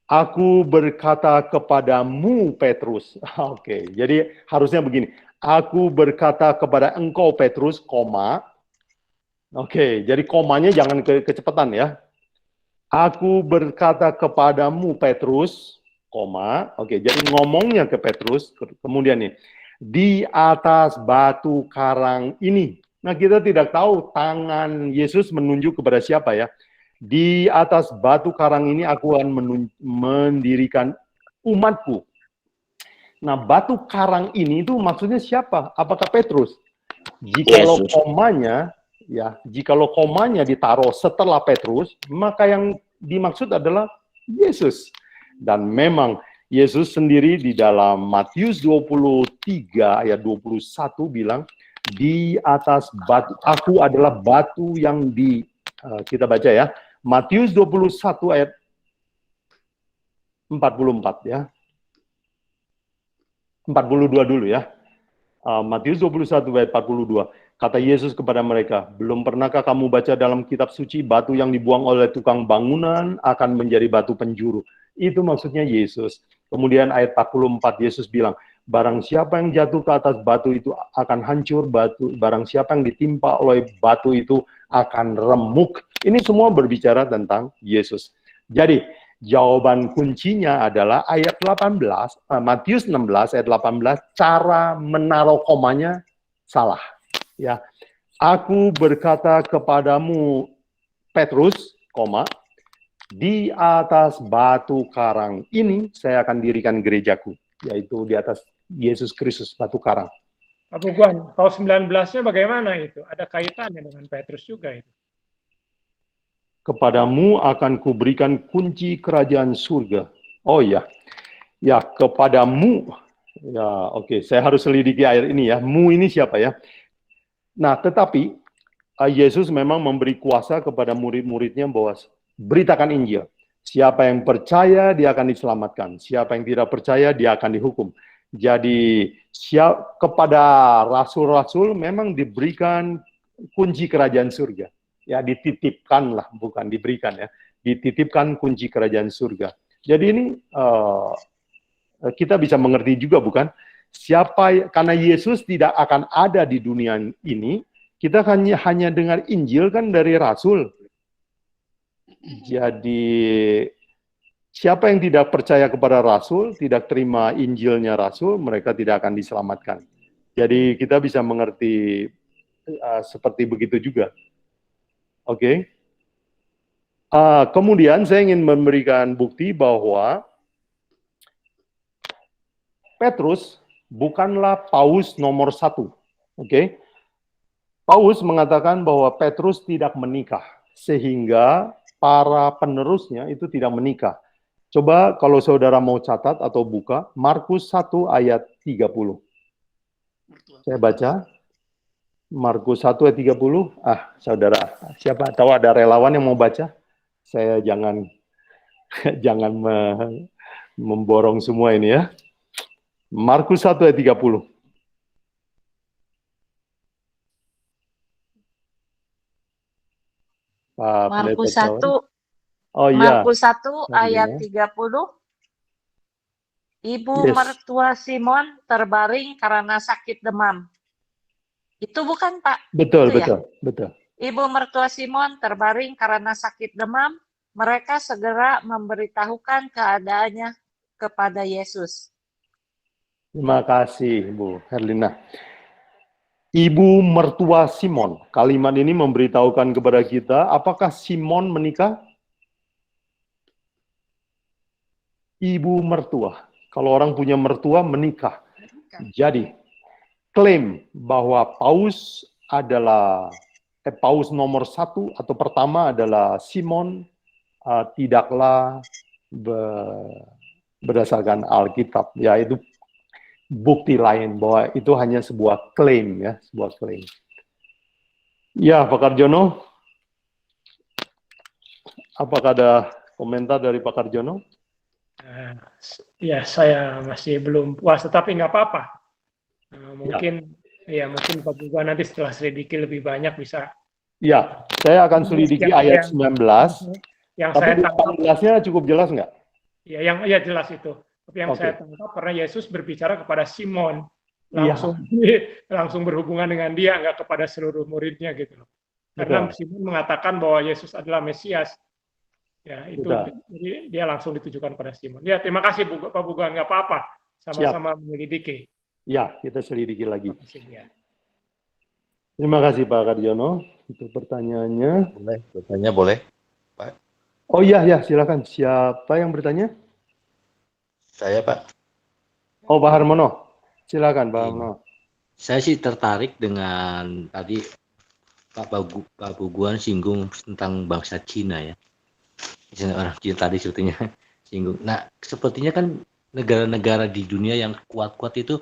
Aku berkata kepadamu Petrus. Oke, jadi harusnya begini. Aku berkata kepada engkau Petrus, koma. Oke, jadi komanya jangan kecepatan ya. Aku berkata kepadamu Petrus, koma. Oke, jadi ngomongnya ke Petrus, kemudian nih, di atas batu karang ini. Nah, kita tidak tahu tangan Yesus menunjuk kepada siapa ya. Di atas batu karang ini aku akan mendirikan umatku. Nah, batu karang ini itu maksudnya siapa? Apakah Petrus? Jikalau komanya ditaruh setelah Petrus, maka yang dimaksud adalah Yesus. Dan memang Yesus sendiri di dalam Matius 23 ayat 21 bilang, di atas batu, aku adalah batu yang kita baca ya, Matius 21 ayat 44 ya. 42 dulu ya. Matius 21 ayat 42. Kata Yesus kepada mereka, belum pernahkah kamu baca dalam kitab suci, batu yang dibuang oleh tukang bangunan akan menjadi batu penjuru. Itu maksudnya Yesus. Kemudian ayat 44, Yesus bilang, barang siapa yang jatuh ke atas batu itu akan hancur, barang siapa yang ditimpa oleh batu itu akan remuk. Ini semua berbicara tentang Yesus. Jadi, jawaban kuncinya adalah ayat 18, Matius 16 ayat 18, cara menaruh komanya salah. Ya, aku berkata kepadamu, Petrus, di atas batu karang ini saya akan dirikan gerejaku, yaitu di atas Yesus Kristus, batu karang. Pak Buguan, tahun 19-nya bagaimana itu? Ada kaitannya dengan Petrus juga itu. Kepadamu akan kuberikan kunci kerajaan surga. Oh ya, ya kepadamu. Ya, oke, saya harus selidiki ayat ini ya. Mu ini siapa ya? Nah, tetapi Yesus memang memberi kuasa kepada murid-muridnya bahwa beritakan Injil. Siapa yang percaya, dia akan diselamatkan. Siapa yang tidak percaya, dia akan dihukum. Jadi, kepada rasul-rasul memang diberikan kunci kerajaan surga. Ya, dititipkan lah, bukan diberikan ya. Dititipkan kunci kerajaan surga. Jadi ini kita bisa mengerti juga, bukan? Karena Yesus tidak akan ada di dunia ini, kita hanya dengar Injil kan dari Rasul. Jadi siapa yang tidak percaya kepada Rasul, tidak terima Injilnya Rasul, mereka tidak akan diselamatkan. Jadi kita bisa mengerti seperti begitu juga. Oke. Kemudian saya ingin memberikan bukti bahwa Petrus bukanlah paus nomor 1. Oke. Paus mengatakan bahwa Petrus tidak menikah, sehingga para penerusnya itu tidak menikah. Coba kalau saudara mau catat atau buka, Markus 1 ayat 30. Saya baca. Markus 1 ayat 30. Saudara, siapa tahu ada relawan yang mau baca? Saya jangan memborong semua ini ya. Markus 1 ayat 30. Markus 1, oh, iya. Markus 1 ayat 30. Ibu mertua Simon terbaring karena sakit demam. Itu bukan, Pak? Betul, itu betul, ya? betul. Ibu mertua Simon terbaring karena sakit demam. Mereka segera memberitahukan keadaannya kepada Yesus. Terima kasih, Bu Herlina. Ibu mertua Simon. Kalimat ini memberitahukan kepada kita, apakah Simon menikah? Ibu mertua. Kalau orang punya mertua, menikah. Jadi, klaim bahwa paus adalah paus nomor 1 atau pertama adalah Simon tidaklah berdasarkan Alkitab. Yaitu bukti lain bahwa itu hanya sebuah klaim ya, sebuah klaim. Ya, Pak Karjono. Apakah ada komentar dari Pak Karjono? Ya, saya masih belum puas, tetapi nggak apa-apa. Mungkin Pak Buguan nanti setelah selidiki lebih banyak bisa. Ya, saya akan selidiki ayat 19. Yang tapi saya tangkap 18-nya cukup jelas nggak? Ya, yang jelas itu. Tapi yang saya tangkap karena Yesus berbicara kepada Simon, langsung berhubungan dengan dia, nggak kepada seluruh muridnya gitu loh. Karena Simon mengatakan bahwa Yesus adalah Mesias. Ya, itu jadi dia langsung ditujukan pada Simon. Ya, terima kasih Pak Buguan, nggak apa-apa. Sama-sama menyelidiki. Ya, kita selidiki lagi. Ya. Terima kasih Pak Karjono untuk pertanyaannya. Boleh, bertanya boleh, Pak? Oh iya, silakan. Siapa yang bertanya? Saya, Pak. Oh, Pak Harmono. Silakan, Pak Harmono. Saya sih tertarik dengan tadi Pak Buguan singgung tentang bangsa Cina ya. Orang Cina tadi sebetulnya singgung. Nah, sepertinya kan negara-negara di dunia yang kuat-kuat itu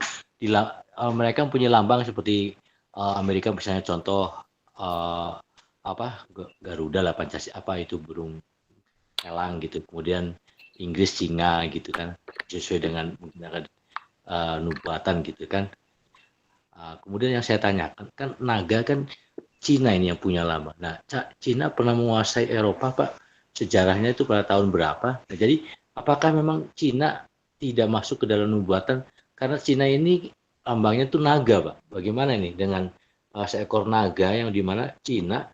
mereka punya lambang seperti Amerika misalnya contoh Garuda lah, Pancasila itu burung elang gitu. Kemudian Inggris singa gitu kan, sesuai dengan menggunakan nubuatan gitu kan. Kemudian yang saya tanyakan, kan naga kan Cina ini yang punya lama. Nah, Cina pernah menguasai Eropa, Pak. Sejarahnya itu pada tahun berapa? Nah, jadi apakah memang Cina tidak masuk ke dalam nubuatan? Karena Cina ini lambangnya itu naga, Pak. Bagaimana ini dengan seekor naga yang dimana Cina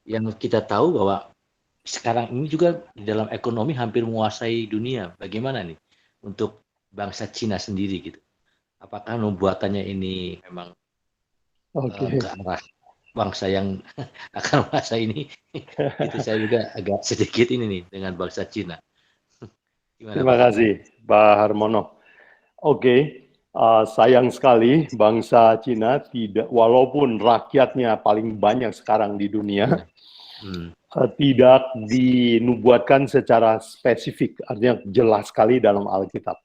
yang kita tahu bahwa sekarang ini juga di dalam ekonomi hampir menguasai dunia. Bagaimana nih untuk bangsa Cina sendiri gitu? Apakah nubuatannya ini memang ke arah bangsa yang akan masa ini? Itu saya juga agak sedikit ini nih dengan bangsa Cina. Gimana, Terima Pak? kasih, Pak Harmono. Oke, sayang sekali bangsa Cina tidak, walaupun rakyatnya paling banyak sekarang di dunia, tidak dinubuatkan secara spesifik, artinya jelas sekali dalam Alkitab.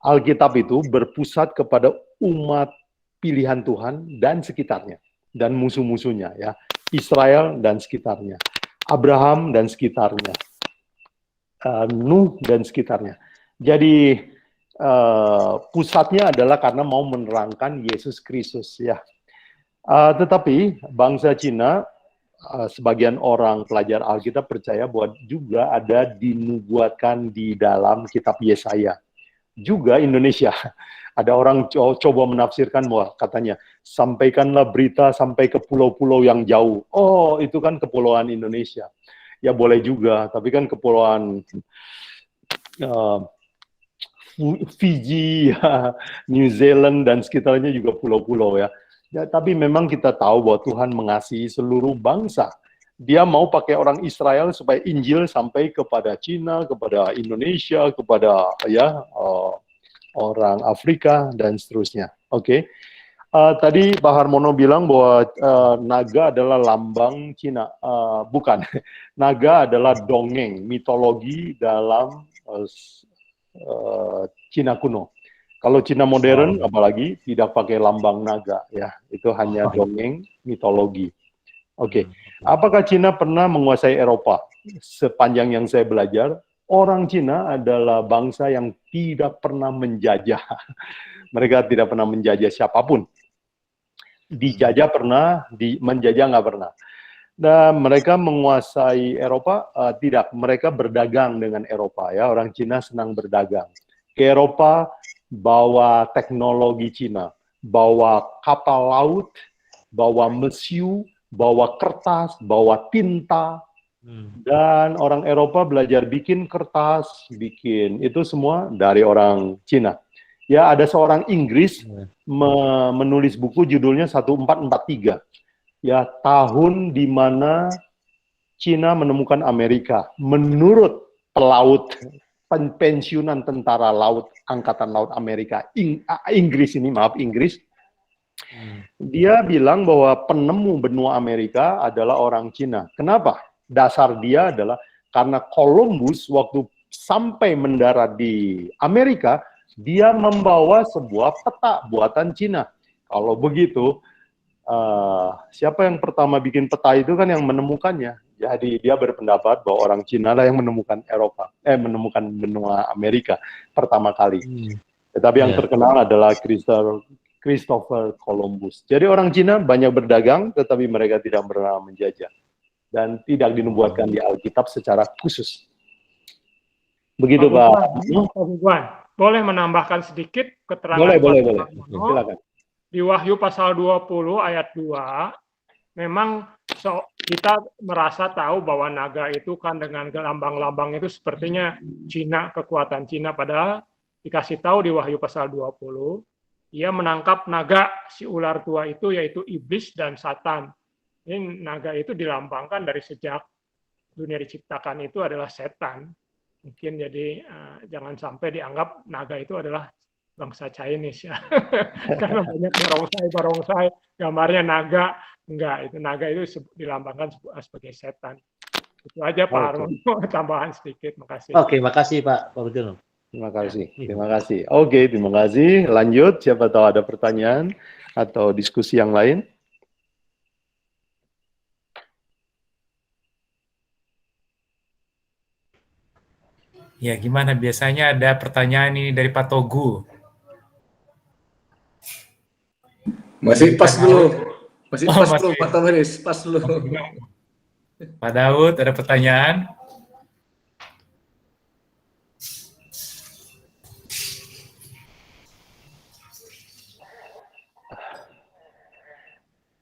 Alkitab itu berpusat kepada umat pilihan Tuhan dan sekitarnya, dan musuh-musuhnya, ya, Israel dan sekitarnya, Abraham dan sekitarnya, Nuh dan sekitarnya. Jadi pusatnya adalah karena mau menerangkan Yesus Kristus, ya. Tetapi bangsa Cina, sebagian orang pelajar Alkitab percaya bahwa juga ada dinubuatkan di dalam kitab Yesaya. Juga Indonesia. Ada orang coba menafsirkan bahwa katanya, sampaikanlah berita sampai ke pulau-pulau yang jauh. Oh, itu kan kepulauan Indonesia. Ya boleh juga, tapi kan kepulauan Fiji, New Zealand, dan sekitarnya juga pulau-pulau, ya. Ya, tapi memang kita tahu bahwa Tuhan mengasihi seluruh bangsa. Dia mau pakai orang Israel supaya Injil sampai kepada Cina, kepada Indonesia, kepada orang Afrika, dan seterusnya. Oke. Tadi Pak Harmono bilang bahwa naga adalah lambang Cina. Bukan. Naga adalah dongeng, mitologi dalam Cina kuno. Kalau Cina modern, apalagi tidak pakai lambang naga, ya. Itu hanya dongeng, mitologi. Oke. Apakah Cina pernah menguasai Eropa? Sepanjang yang saya belajar, orang Cina adalah bangsa yang tidak pernah menjajah. Mereka tidak pernah menjajah siapapun. Dijajah pernah, menjajah nggak pernah. Dan mereka menguasai Eropa, tidak. Mereka berdagang dengan Eropa, ya. Orang Cina senang berdagang. Ke Eropa, bawa teknologi Cina, bawa kapal laut, bawa mesiu, bawa kertas, bawa tinta, dan orang Eropa belajar bikin kertas, bikin itu semua dari orang Cina. Ya, ada seorang Inggris menulis buku judulnya 1443. Ya, tahun di mana Cina menemukan Amerika. Menurut pelaut, pensiunan tentara laut, Angkatan Laut Amerika, Inggris, dia bilang bahwa penemu benua Amerika adalah orang Cina. Kenapa? Dasar dia adalah karena Columbus waktu sampai mendarat di Amerika, dia membawa sebuah peta buatan Cina. Kalau begitu, siapa yang pertama bikin peta itu kan yang menemukannya. Jadi dia berpendapat bahwa orang Cina lah yang menemukan menemukan benua Amerika pertama kali. Tetapi yang terkenal adalah Christopher Columbus. Jadi orang Cina banyak berdagang, tetapi mereka tidak pernah menjajah. Dan tidak dinubuatkan di Alkitab secara khusus. Begitu, Pak. Boleh menambahkan sedikit keterangan? Boleh. Silakan. Di Wahyu pasal 20 ayat 2, memang kita merasa tahu bahwa naga itu kan dengan lambang-lambang itu sepertinya Cina, kekuatan Cina, padahal dikasih tahu di Wahyu pasal 20, ia menangkap naga, si ular tua itu, yaitu iblis dan Satan. Ini naga itu dilambangkan dari sejak dunia diciptakan itu adalah setan. Mungkin jadi jangan sampai dianggap naga itu adalah bangsa Chinese, ya. Karena banyak barongsai, gambarnya naga. Enggak, itu naga itu dilambangkan sebagai setan. Itu aja, Pak Harmono, tambahan sedikit. Makasih. Oke, makasih Pak Purjono. Terima kasih. Oke, terima kasih. Lanjut, siapa tahu ada pertanyaan atau diskusi yang lain? Ya, gimana? Biasanya ada pertanyaan ini dari Pak Togu. Masih pas dulu. Masih Oh, pas dulu, masih. Pak Tamaris. Pas dulu. Pak Daud, ada pertanyaan?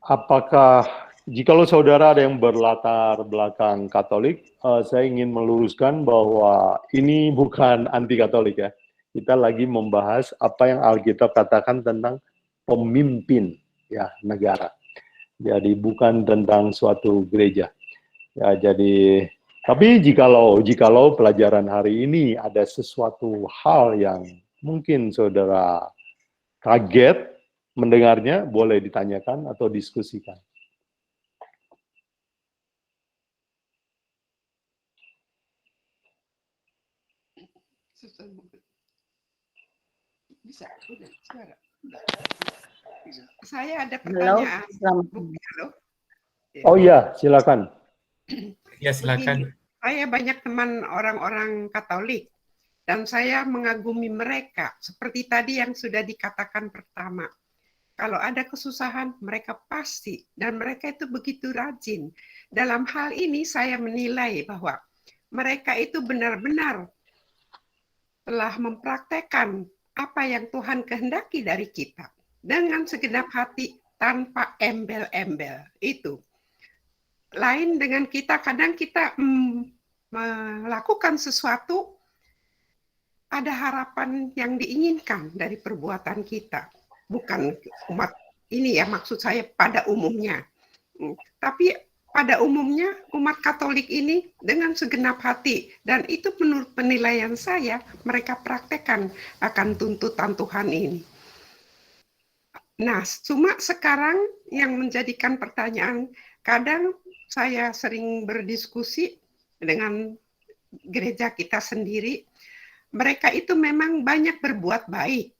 Apakah jikalau saudara ada yang berlatar belakang Katolik, saya ingin meluruskan bahwa ini bukan anti Katolik ya. Kita lagi membahas apa yang Alkitab katakan tentang pemimpin ya negara. Jadi bukan tentang suatu gereja. Ya, jadi tapi jikalau pelajaran hari ini ada sesuatu hal yang mungkin saudara kaget mendengarnya, boleh ditanyakan atau diskusikan. Bisa, udah, suara. Saya ada pertanyaan. Halo. Oh iya, silakan. Ya, silakan. Saya banyak teman orang-orang Katolik dan saya mengagumi mereka seperti tadi yang sudah dikatakan pertama. Kalau ada kesusahan, mereka pasti dan mereka itu begitu rajin. Dalam hal ini saya menilai bahwa mereka itu benar-benar telah mempraktekkan apa yang Tuhan kehendaki dari kita dengan segenap hati tanpa embel-embel. Itu lain dengan kita, kadang kita melakukan sesuatu ada harapan yang diinginkan dari perbuatan kita, bukan umat ini ya, maksud saya pada umumnya, tapi pada umumnya umat Katolik ini dengan segenap hati, dan itu menurut penilaian saya mereka praktekkan akan tuntutan Tuhan ini. Nah, cuma sekarang yang menjadikan pertanyaan, kadang saya sering berdiskusi dengan gereja kita sendiri, mereka itu memang banyak berbuat baik,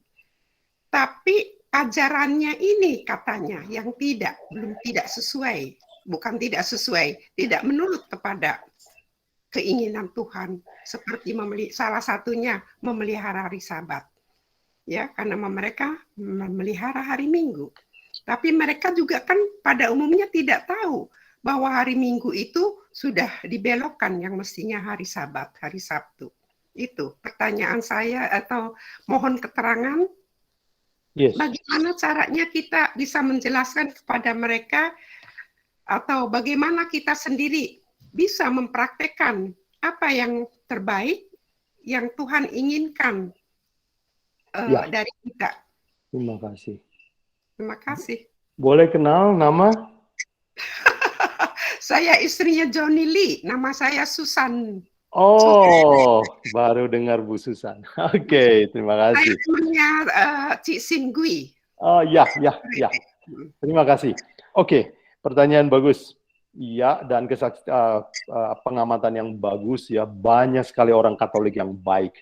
tapi ajarannya ini katanya yang belum tidak sesuai, bukan tidak sesuai, tidak menurut kepada keinginan Tuhan, seperti salah satunya memelihara hari Sabat, ya, karena mereka memelihara hari Minggu, tapi mereka juga kan pada umumnya tidak tahu bahwa hari Minggu itu sudah dibelokkan yang mestinya hari Sabat, hari Sabtu. Itu pertanyaan saya atau mohon keterangan. Yes. Bagaimana caranya kita bisa menjelaskan kepada mereka atau bagaimana kita sendiri bisa mempraktekkan apa yang terbaik yang Tuhan inginkan dari kita. Terima kasih. Terima kasih. Boleh kenal nama? Saya istrinya Johnny Lee, nama saya Susan. Oh, baru dengar Bu Susan. Oke, terima kasih. Saya temannya Cik Singgui. Oh ya. Terima kasih. Oke, pertanyaan bagus. Ya, dan pengamatan yang bagus ya. Banyak sekali orang Katolik yang baik.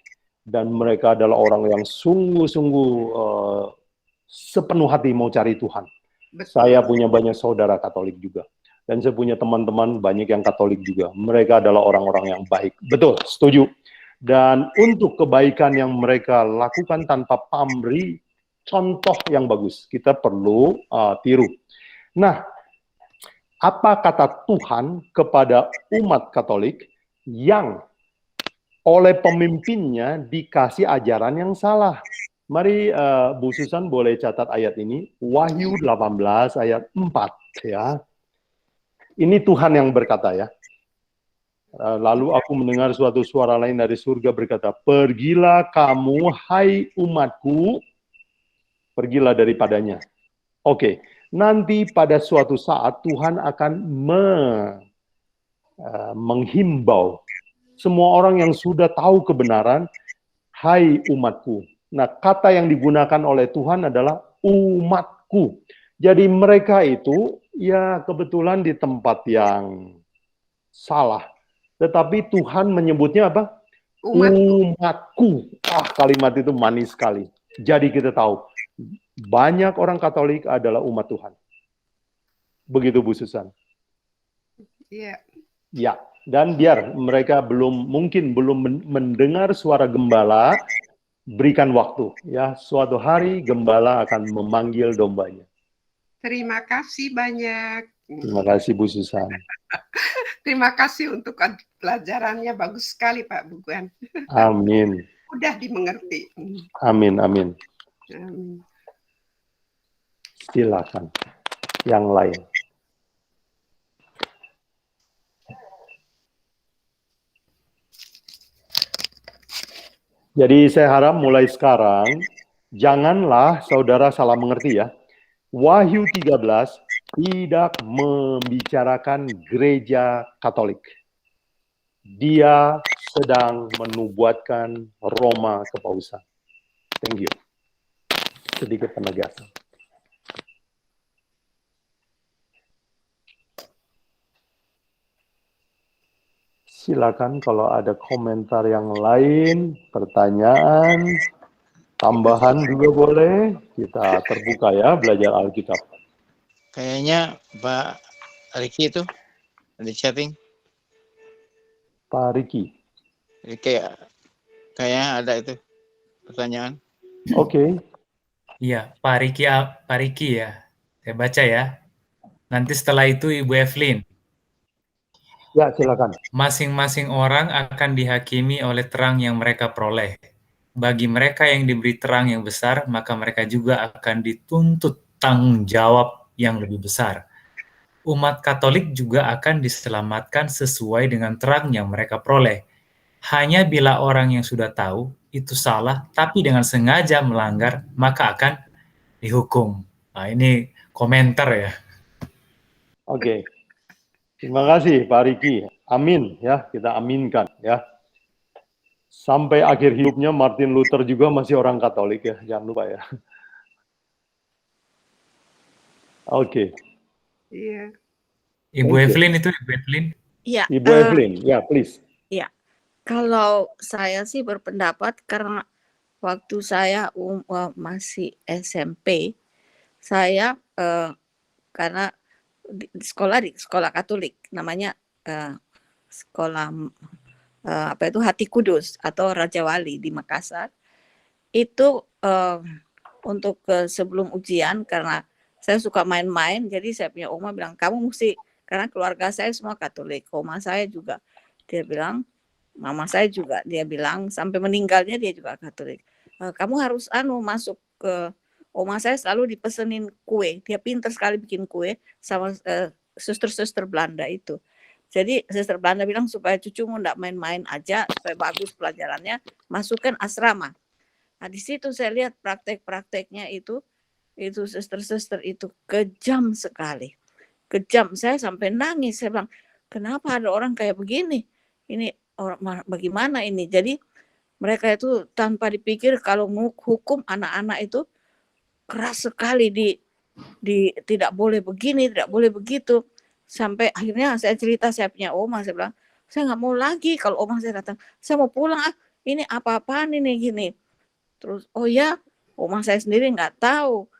Dan mereka adalah orang yang sungguh-sungguh sepenuh hati mau cari Tuhan. Betul. Saya punya banyak saudara Katolik juga. Dan saya punya teman-teman banyak yang Katolik juga. Mereka adalah orang-orang yang baik. Betul, setuju. Dan untuk kebaikan yang mereka lakukan tanpa pamrih, contoh yang bagus. Kita perlu tiru. Nah, apa kata Tuhan kepada umat Katolik yang oleh pemimpinnya dikasih ajaran yang salah? Mari Bu Susan boleh catat ayat ini. Wahyu 18 ayat 4 ya. Ini Tuhan yang berkata ya. Lalu aku mendengar suatu suara lain dari surga berkata, pergilah kamu, hai umatku, pergilah daripadanya. Oke, nanti pada suatu saat Tuhan akan menghimbau semua orang yang sudah tahu kebenaran, hai umatku. Nah, kata yang digunakan oleh Tuhan adalah umatku. Jadi mereka itu ya kebetulan di tempat yang salah. Tetapi Tuhan menyebutnya apa? Umatku. Kalimat itu manis sekali. Jadi kita tahu, banyak orang Katolik adalah umat Tuhan. Begitu Bu Susan. Iya. Ya, dan biar mereka mungkin belum mendengar suara gembala, berikan waktu. Ya, suatu hari gembala akan memanggil dombanya. Terima kasih banyak. Terima kasih Bu Susan. Terima kasih untuk pelajarannya, bagus sekali Pak Buguan. Amin. Mudah dimengerti. Amin, amin. Amin. Silakan. Yang lain. Jadi saya harap mulai sekarang, janganlah saudara salah mengerti ya. Wahyu 13 tidak membicarakan gereja Katolik. Dia sedang menubuatkan Roma kepausan. Thank you. Sedikit penegasan. Silakan kalau ada komentar yang lain, pertanyaan, tambahan juga boleh. Kita terbuka ya belajar Alkitab. Kayaknya Pak Riki itu di chatting. Pak Riki. Kayaknya ada itu pertanyaan. Oke. Iya, Pak Riki ya. Saya baca ya. Nanti setelah itu Ibu Evelyn. Ya, silakan. Masing-masing orang akan dihakimi oleh terang yang mereka peroleh. Bagi mereka yang diberi terang yang besar, maka mereka juga akan dituntut tanggung jawab yang lebih besar. Umat Katolik juga akan diselamatkan sesuai dengan terang yang mereka peroleh. Hanya bila orang yang sudah tahu itu salah, tapi dengan sengaja melanggar, maka akan dihukum. Nah, ini komentar ya. Oke. Terima kasih Pak Riki. Amin ya, kita aminkan ya. Sampai akhir hidupnya Martin Luther juga masih orang Katolik ya, jangan lupa ya. Oke. Iya. Ibu Evelyn itu Ibu Evelyn. Iya. Ibu Evelyn, ya please. Iya. Kalau saya sih berpendapat karena waktu saya masih SMP, saya karena di sekolah Katolik namanya sekolah Hati Kudus atau Raja Wali di Makassar itu untuk sebelum ujian karena saya suka main-main jadi saya punya oma bilang kamu mesti karena keluarga saya semua Katolik, oma saya juga dia bilang mama saya juga dia bilang sampai meninggalnya dia juga Katolik, kamu harus masuk ke oma saya selalu dipesenin kue, dia pintar sekali bikin kue sama suster-suster Belanda itu. Jadi suster Belanda bilang supaya cucumu enggak main-main aja, supaya bagus pelajarannya, masukkan asrama. Nah di situ saya lihat praktek-prakteknya itu suster-suster itu kejam sekali. Kejam, saya sampai nangis, saya bilang kenapa ada orang kayak begini? Ini orang bagaimana ini? Jadi mereka itu tanpa dipikir kalau hukum anak-anak itu keras sekali tidak boleh begini, tidak boleh begitu. Sampai akhirnya saya cerita saya punya oma, saya bilang, saya nggak mau lagi kalau oma saya datang, saya mau pulang, ini apa-apaan ini gini. Terus, oh ya, oma saya sendiri nggak tahu.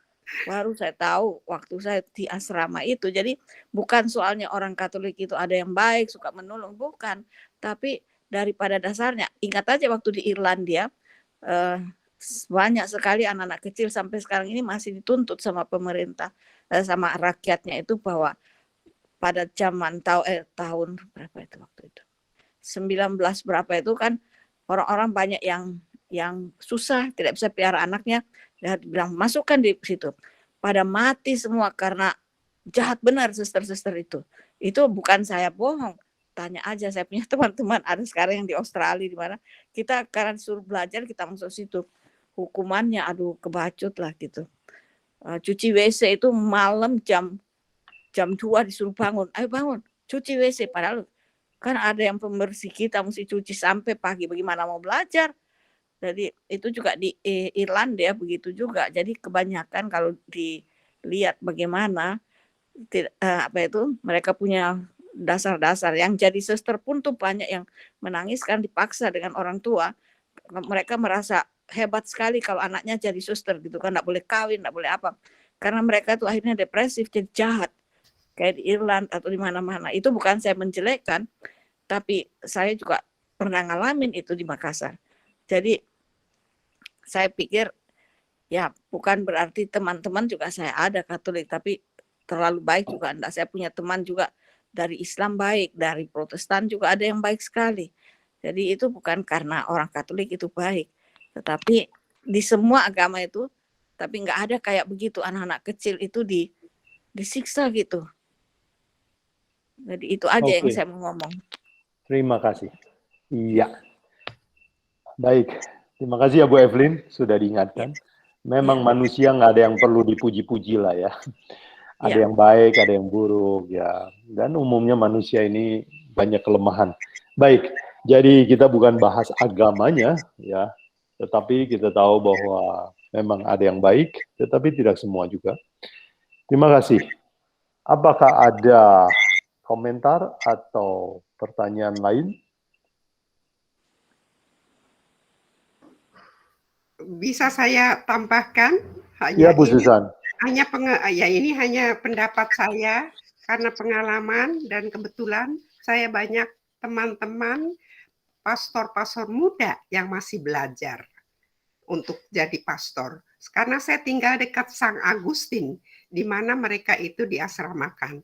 Baru saya tahu waktu saya di asrama itu. Jadi bukan soalnya orang Katolik itu ada yang baik, suka menolong, bukan. Tapi daripada dasarnya, ingat aja waktu di Irlandia, banyak sekali anak-anak kecil sampai sekarang ini masih dituntut sama pemerintah sama rakyatnya itu bahwa pada zaman tahun berapa itu waktu itu 19 berapa itu kan orang-orang banyak yang susah tidak bisa pelihara anaknya dan bilang masukkan di situ pada mati semua karena jahat benar suster-suster itu bukan saya bohong, tanya aja saya punya teman-teman ada sekarang yang di Australia di mana kita karena suruh belajar kita masuk situ. Hukumannya aduh kebacut lah gitu. Cuci WC itu malam jam 2 disuruh bangun. Ayo bangun, cuci WC padahal kan ada yang pembersih kita mesti cuci sampai pagi. Bagaimana mau belajar? Jadi itu juga di Irlandia begitu juga. Jadi kebanyakan kalau dilihat bagaimana mereka punya dasar-dasar yang jadi suster pun tuh banyak yang menangis kan dipaksa dengan orang tua. Mereka merasa hebat sekali kalau anaknya jadi suster gitu kan, nggak boleh kawin, nggak boleh apa, karena mereka tuh akhirnya depresif jadi jahat kayak di Irland atau di mana-mana. Itu bukan saya menjelekkan, tapi saya juga pernah ngalamin itu di Makassar. Jadi saya pikir ya bukan berarti teman-teman juga saya ada Katolik, tapi terlalu baik juga enggak. Saya punya teman juga dari Islam baik, dari Protestan juga ada yang baik sekali. Jadi itu bukan karena orang Katolik itu baik, tetapi di semua agama itu, tapi nggak ada kayak begitu anak-anak kecil itu disiksa gitu. Jadi itu aja yang Oke, saya mau ngomong. terima kasih. Iya, baik. Terima kasih ya Bu Evelyn, sudah diingatkan. Memang manusia nggak ada yang perlu dipuji-puji lah ya. Ada yang baik, ada yang buruk ya. Dan umumnya manusia ini banyak kelemahan. Baik, jadi kita bukan bahas agamanya ya, tetapi kita tahu bahwa memang ada yang baik, tetapi tidak semua juga. Terima kasih. Apakah ada komentar atau pertanyaan lain? Bisa saya tambahkan? Ya, Bu Susan. Ini hanya pendapat saya karena pengalaman dan kebetulan saya banyak teman-teman pastor-pastor muda yang masih belajar untuk jadi pastor. Karena saya tinggal dekat Sang Agustin, di mana mereka itu diasramakan.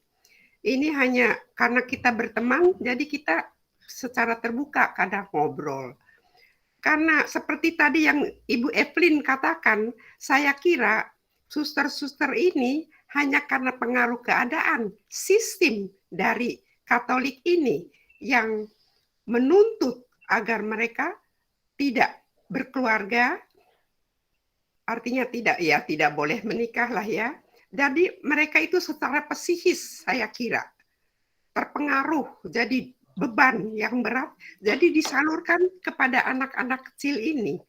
Ini hanya karena kita berteman, jadi kita secara terbuka kadang ngobrol. Karena seperti tadi yang Ibu Evelyn katakan, saya kira suster-suster ini hanya karena pengaruh keadaan, sistem dari Katolik ini yang menuntut agar mereka tidak berkeluarga, artinya tidak boleh menikah lah ya. Jadi mereka itu secara psikis saya kira terpengaruh, jadi beban yang berat, jadi disalurkan kepada anak-anak kecil ini.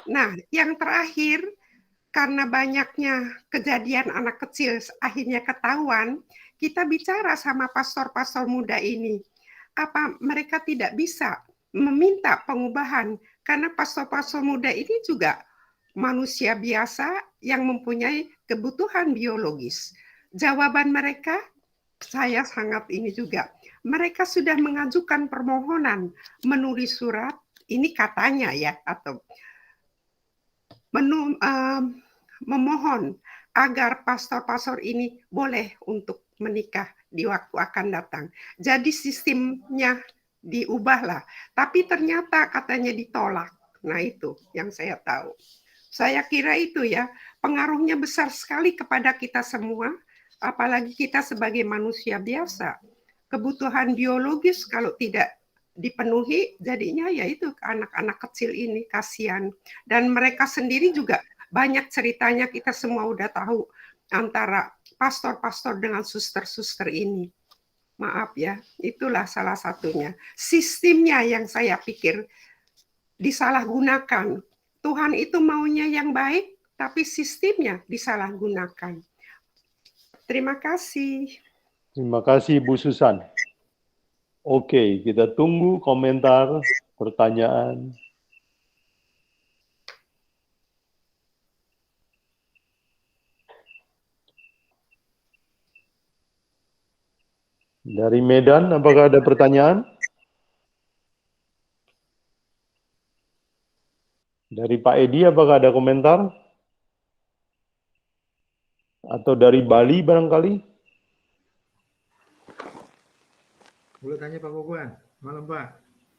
Nah, yang terakhir, karena banyaknya kejadian anak kecil akhirnya ketahuan, kita bicara sama pastor-pastor muda ini. Apa mereka tidak bisa meminta pengubahan? Karena pastor-pastor muda ini juga manusia biasa yang mempunyai kebutuhan biologis. Jawaban mereka, saya sangat ini juga. Mereka sudah mengajukan permohonan, menulis surat, ini katanya ya, atau memohon agar pastor-pastor ini boleh untuk menikah di waktu akan datang. Jadi sistemnya diubahlah. Tapi ternyata katanya ditolak. Nah itu yang saya tahu. Saya kira itu ya, pengaruhnya besar sekali kepada kita semua, apalagi kita sebagai manusia biasa. Kebutuhan biologis kalau tidak dipenuhi, jadinya yaitu anak-anak kecil ini kasihan. Dan mereka sendiri juga banyak ceritanya kita semua udah tahu antara pastor-pastor dengan suster-suster ini. Maaf ya, itulah salah satunya. Sistemnya yang saya pikir disalahgunakan. Tuhan itu maunya yang baik, tapi sistemnya disalahgunakan. Terima kasih. Terima kasih Bu Susan. Oke, kita tunggu komentar, pertanyaan. Dari Medan, apakah ada pertanyaan? Dari Pak Edi, apakah ada komentar? Atau dari Bali barangkali? Boleh tanya Pak Boguan. Malam Pak.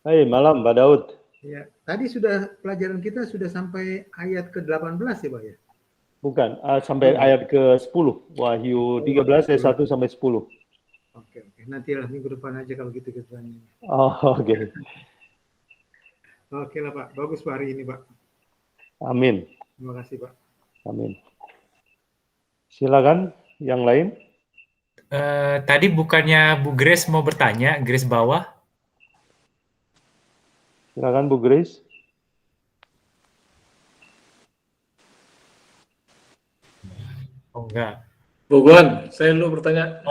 Hai, malam Pak Daud. Ya, tadi sudah pelajaran kita sudah sampai ayat ke-18 ya Pak ya? Bukan, sampai ayat ke-10. Wahyu 13 ayat 1 sampai 10. Oke. Nantilah minggu depan aja kalau gitu kita tanya. Oh, oke. Oke lah Pak, bagus Pak hari ini Pak. Amin. Terima kasih Pak. Amin. Silakan yang lain. Tadi bukannya Bu Grace mau bertanya, Grace bawah? Silakan Bu Grace. Oh enggak. Boguan, saya dulu bertanya.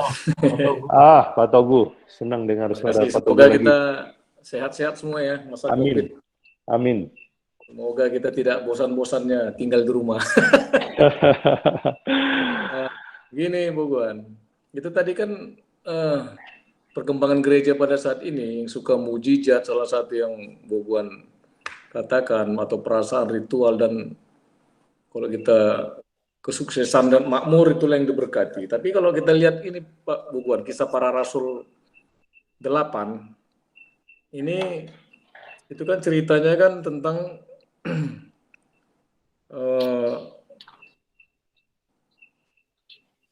Pak Togu, senang dengar suara Pak Togu Semoga lagi. kita sehat-sehat semua ya masa Amin. COVID. Amin. Semoga kita tidak bosan-bosannya tinggal di rumah. Gini Boguan, itu tadi kan perkembangan gereja pada saat ini yang suka mujizat, salah satu yang Boguan katakan, atau perasaan ritual, dan kalau kita kesuksesan dan makmur itulah yang diberkati. Tapi kalau kita lihat ini Pak Buguan, Kisah Para Rasul 8, ini itu kan ceritanya kan tentang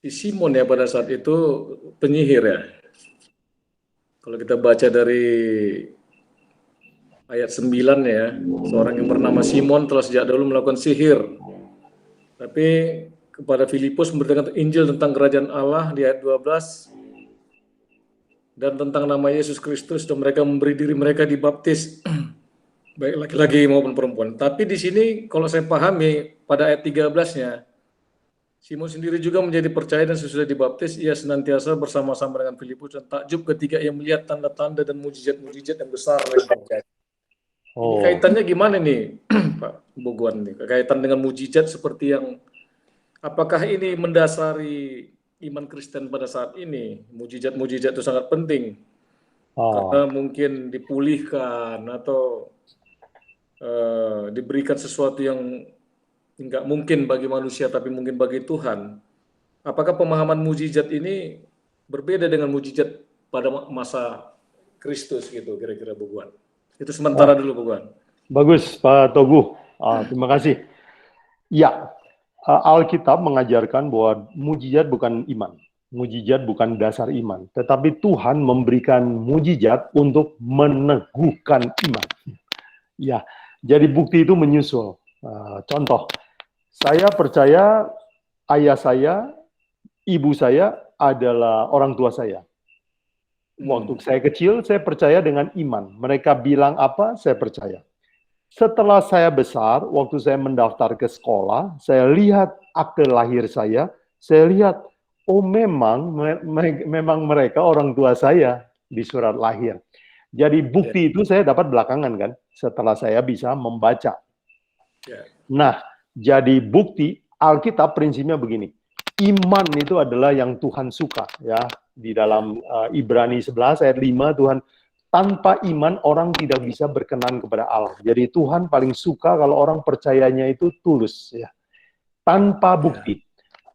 si Simon ya pada saat itu penyihir ya. Kalau kita baca dari ayat 9 ya, seorang yang bernama Simon telah sejak dahulu melakukan sihir. Tapi kepada Filipus memberitakan Injil tentang kerajaan Allah di ayat 12 dan tentang nama Yesus Kristus, dan mereka memberi diri mereka dibaptis baik laki-laki maupun perempuan. Tapi di sini kalau saya pahami pada ayat 13-nya, Simon sendiri juga menjadi percaya dan sesudah dibaptis ia senantiasa bersama-sama dengan Filipus dan takjub ketika ia melihat tanda-tanda dan mujizat-mujizat yang besar yang terjadi. Ini kaitannya gimana nih Pak Buguan nih? Kaitan dengan mujizat seperti yang apakah ini mendasari iman Kristen pada saat ini? Mujizat-mujizat itu sangat penting. Karena mungkin dipulihkan atau diberikan sesuatu yang nggak mungkin bagi manusia tapi mungkin bagi Tuhan. Apakah pemahaman mujizat ini berbeda dengan mujizat pada masa Kristus gitu kira-kira Buguan? Itu sementara dulu Buguan. Bagus Pak Togu, terima kasih. Ya, Alkitab mengajarkan bahwa mujizat bukan iman. Mujizat bukan dasar iman. Tetapi Tuhan memberikan mujizat untuk meneguhkan iman. Ya, jadi bukti itu menyusul. Contoh, saya percaya ayah saya, ibu saya adalah orang tua saya. Waktu saya kecil, saya percaya dengan iman. Mereka bilang apa, saya percaya. Setelah saya besar, waktu saya mendaftar ke sekolah, saya lihat akte lahir saya lihat, oh memang mereka orang tua saya di surat lahir. Jadi bukti itu saya dapat belakangan kan, setelah saya bisa membaca. Nah, jadi bukti Alkitab prinsipnya begini. Iman itu adalah yang Tuhan suka ya. Di dalam Ibrani 11 ayat 5 Tuhan, tanpa iman orang tidak bisa berkenan kepada Allah. Jadi Tuhan paling suka kalau orang percayanya itu tulus ya. Tanpa bukti.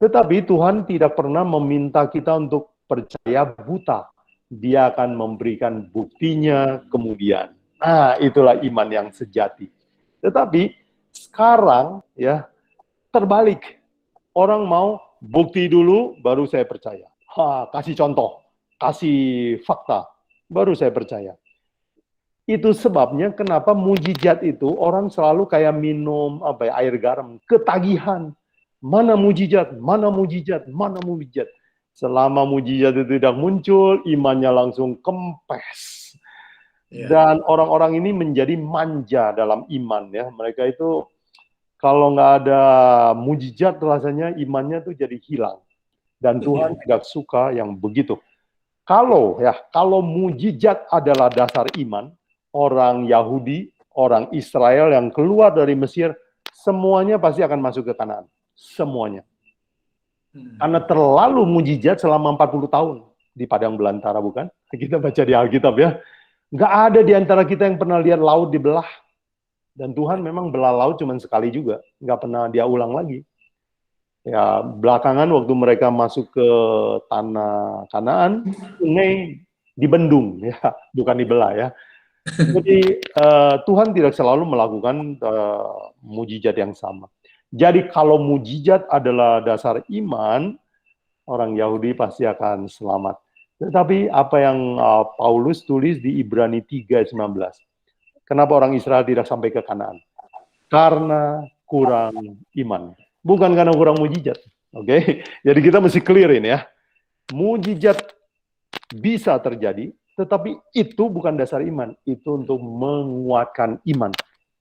Tetapi Tuhan tidak pernah meminta kita untuk percaya buta. Dia akan memberikan buktinya kemudian. Nah, itulah iman yang sejati. Tetapi sekarang ya terbalik. Orang mau bukti dulu baru saya percaya. Kasih contoh, kasih fakta, baru saya percaya. Itu sebabnya kenapa mujizat itu orang selalu kayak minum air garam, ketagihan. Mana mujizat, mana mujizat, mana mujizat. Selama mujizat itu tidak muncul, imannya langsung kempes. Dan orang-orang ini menjadi manja dalam iman ya. Mereka itu kalau nggak ada mujizat rasanya imannya tuh jadi hilang. Dan Tuhan tidak suka yang begitu. Kalau mujizat adalah dasar iman, orang Yahudi, orang Israel yang keluar dari Mesir, semuanya pasti akan masuk ke Kanaan. Semuanya. Karena terlalu mujizat selama 40 tahun di padang belantara, bukan? Kita baca di Alkitab ya. Nggak ada di antara kita yang pernah lihat laut dibelah. Dan Tuhan memang belah laut cuma sekali juga. Nggak pernah dia ulang lagi. Ya, belakangan waktu mereka masuk ke tanah Kanaan, sungai dibendung, ya, bukan dibelah ya. Jadi Tuhan tidak selalu melakukan mujizat yang sama. Jadi kalau mujizat adalah dasar iman, orang Yahudi pasti akan selamat. Tetapi apa yang Paulus tulis di Ibrani 3:19, kenapa orang Israel tidak sampai ke Kanaan? Karena kurang iman. Bukan karena kurang mujizat. Oke? Jadi kita mesti clearin ya. Mujizat bisa terjadi, tetapi itu bukan dasar iman. Itu untuk menguatkan iman.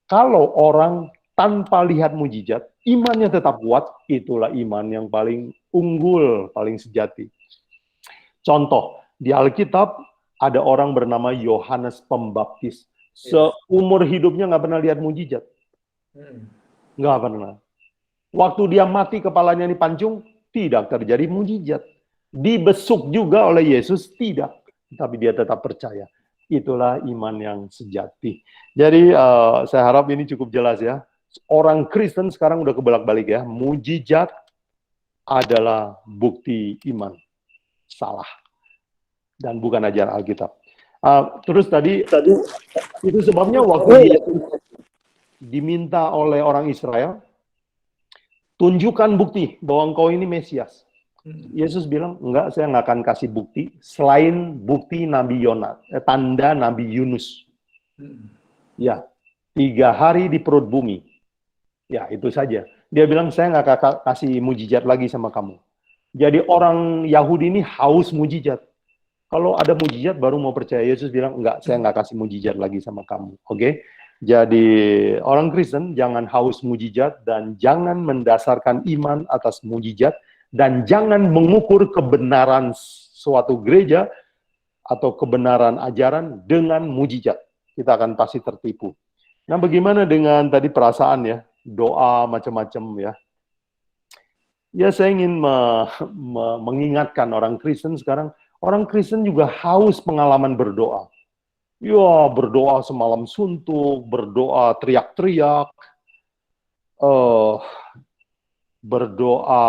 Kalau orang tanpa lihat mujizat, imannya tetap kuat, itulah iman yang paling unggul, paling sejati. Contoh, di Alkitab ada orang bernama Yohanes Pembaptis. Seumur hidupnya nggak pernah lihat mujizat. Nggak pernah. Waktu dia mati kepalanya dipancung, tidak terjadi mujizat. Dibesuk juga oleh Yesus, tidak. Tapi dia tetap percaya. Itulah iman yang sejati. Jadi saya harap ini cukup jelas ya. Orang Kristen sekarang udah kebolak-balik ya. Mujizat adalah bukti iman. Salah. Dan bukan ajaran Alkitab. Terus tadi itu sebabnya waktu Yesus diminta oleh orang Israel, tunjukkan bukti bahwa engkau ini Mesias. Yesus bilang, enggak, saya nggak akan kasih bukti selain bukti Nabi Yona, tanda Nabi Yunus. Ya, 3 hari di perut bumi. Ya, itu saja. Dia bilang, saya nggak akan kasih mujizat lagi sama kamu. Jadi orang Yahudi ini haus mujizat. Kalau ada mujizat baru mau percaya. Yesus bilang, enggak, saya nggak kasih mujizat lagi sama kamu. Oke? Jadi orang Kristen jangan haus mujizat dan jangan mendasarkan iman atas mujizat. Dan jangan mengukur kebenaran suatu gereja atau kebenaran ajaran dengan mujizat. Kita akan pasti tertipu. Nah, bagaimana dengan tadi perasaan ya, doa macam-macam ya. Ya, saya ingin mengingatkan orang Kristen sekarang, orang Kristen juga haus pengalaman berdoa. Ya, berdoa semalam suntuk, berdoa teriak-teriak, berdoa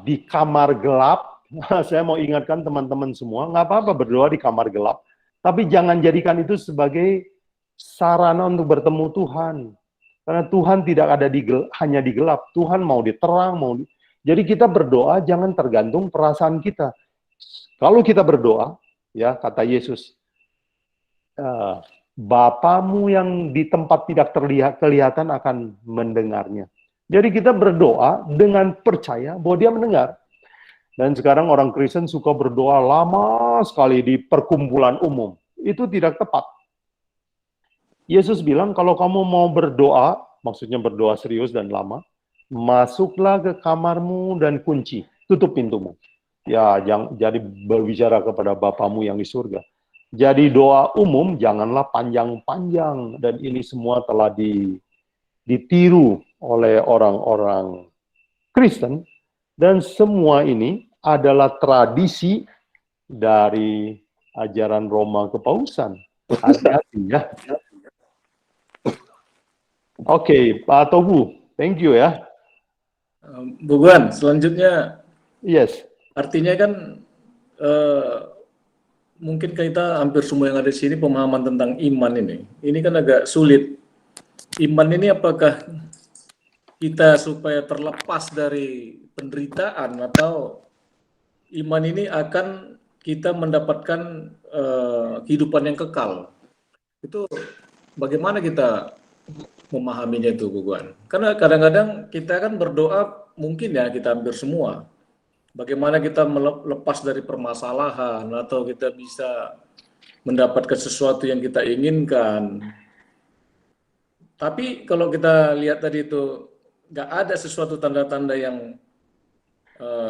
di kamar gelap. Saya mau ingatkan teman-teman semua, nggak apa-apa berdoa di kamar gelap, tapi jangan jadikan itu sebagai sarana untuk bertemu Tuhan. Karena Tuhan tidak ada hanya di gelap, Tuhan mau diterang, Jadi kita berdoa jangan tergantung perasaan kita. Kalau kita berdoa, ya kata Yesus, Bapamu yang di tempat tidak kelihatan akan mendengarnya. Jadi kita berdoa dengan percaya bahwa Dia mendengar. Dan sekarang orang Kristen suka berdoa lama sekali di perkumpulan umum. Itu tidak tepat. Yesus bilang kalau kamu mau berdoa, maksudnya berdoa serius dan lama, masuklah ke kamarmu dan kunci, tutup pintumu. Ya, jadi berbicara kepada Bapamu yang di surga. Jadi doa umum janganlah panjang-panjang, dan ini semua telah ditiru oleh orang-orang Kristen, dan semua ini adalah tradisi dari ajaran Roma Kepausan. Hati-hati ya. Oke, Pak Togu, thank you ya. Bu Guan, selanjutnya, yes. Artinya kan mungkin kita hampir semua yang ada di sini pemahaman tentang iman ini kan agak sulit. Iman ini apakah kita supaya terlepas dari penderitaan, atau iman ini akan kita mendapatkan kehidupan yang kekal? Itu bagaimana kita memahaminya itu, Bu Guan? Karena kadang-kadang kita kan berdoa, mungkin ya kita hampir semua, bagaimana kita melepas dari permasalahan, atau kita bisa mendapatkan sesuatu yang kita inginkan. Tapi kalau kita lihat tadi itu, nggak ada sesuatu tanda-tanda yang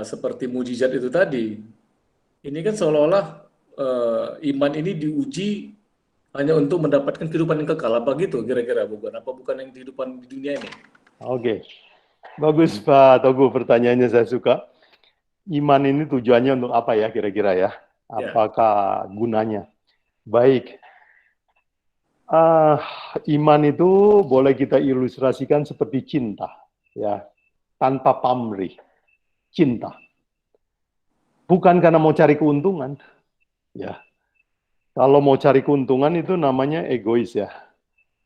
seperti mujizat itu tadi. Ini kan seolah-olah iman ini diuji hanya untuk mendapatkan kehidupan yang kekal. Apa gitu kira-kira, bukan? Apa bukan yang kehidupan di dunia ini? Oke. Bagus Pak Togu, pertanyaannya saya suka. Iman ini tujuannya untuk apa ya kira-kira ya? Apakah gunanya? Baik. Iman itu boleh kita ilustrasikan seperti cinta, ya, tanpa pamrih. Cinta. Bukan karena mau cari keuntungan, ya. Kalau mau cari keuntungan itu namanya egois ya.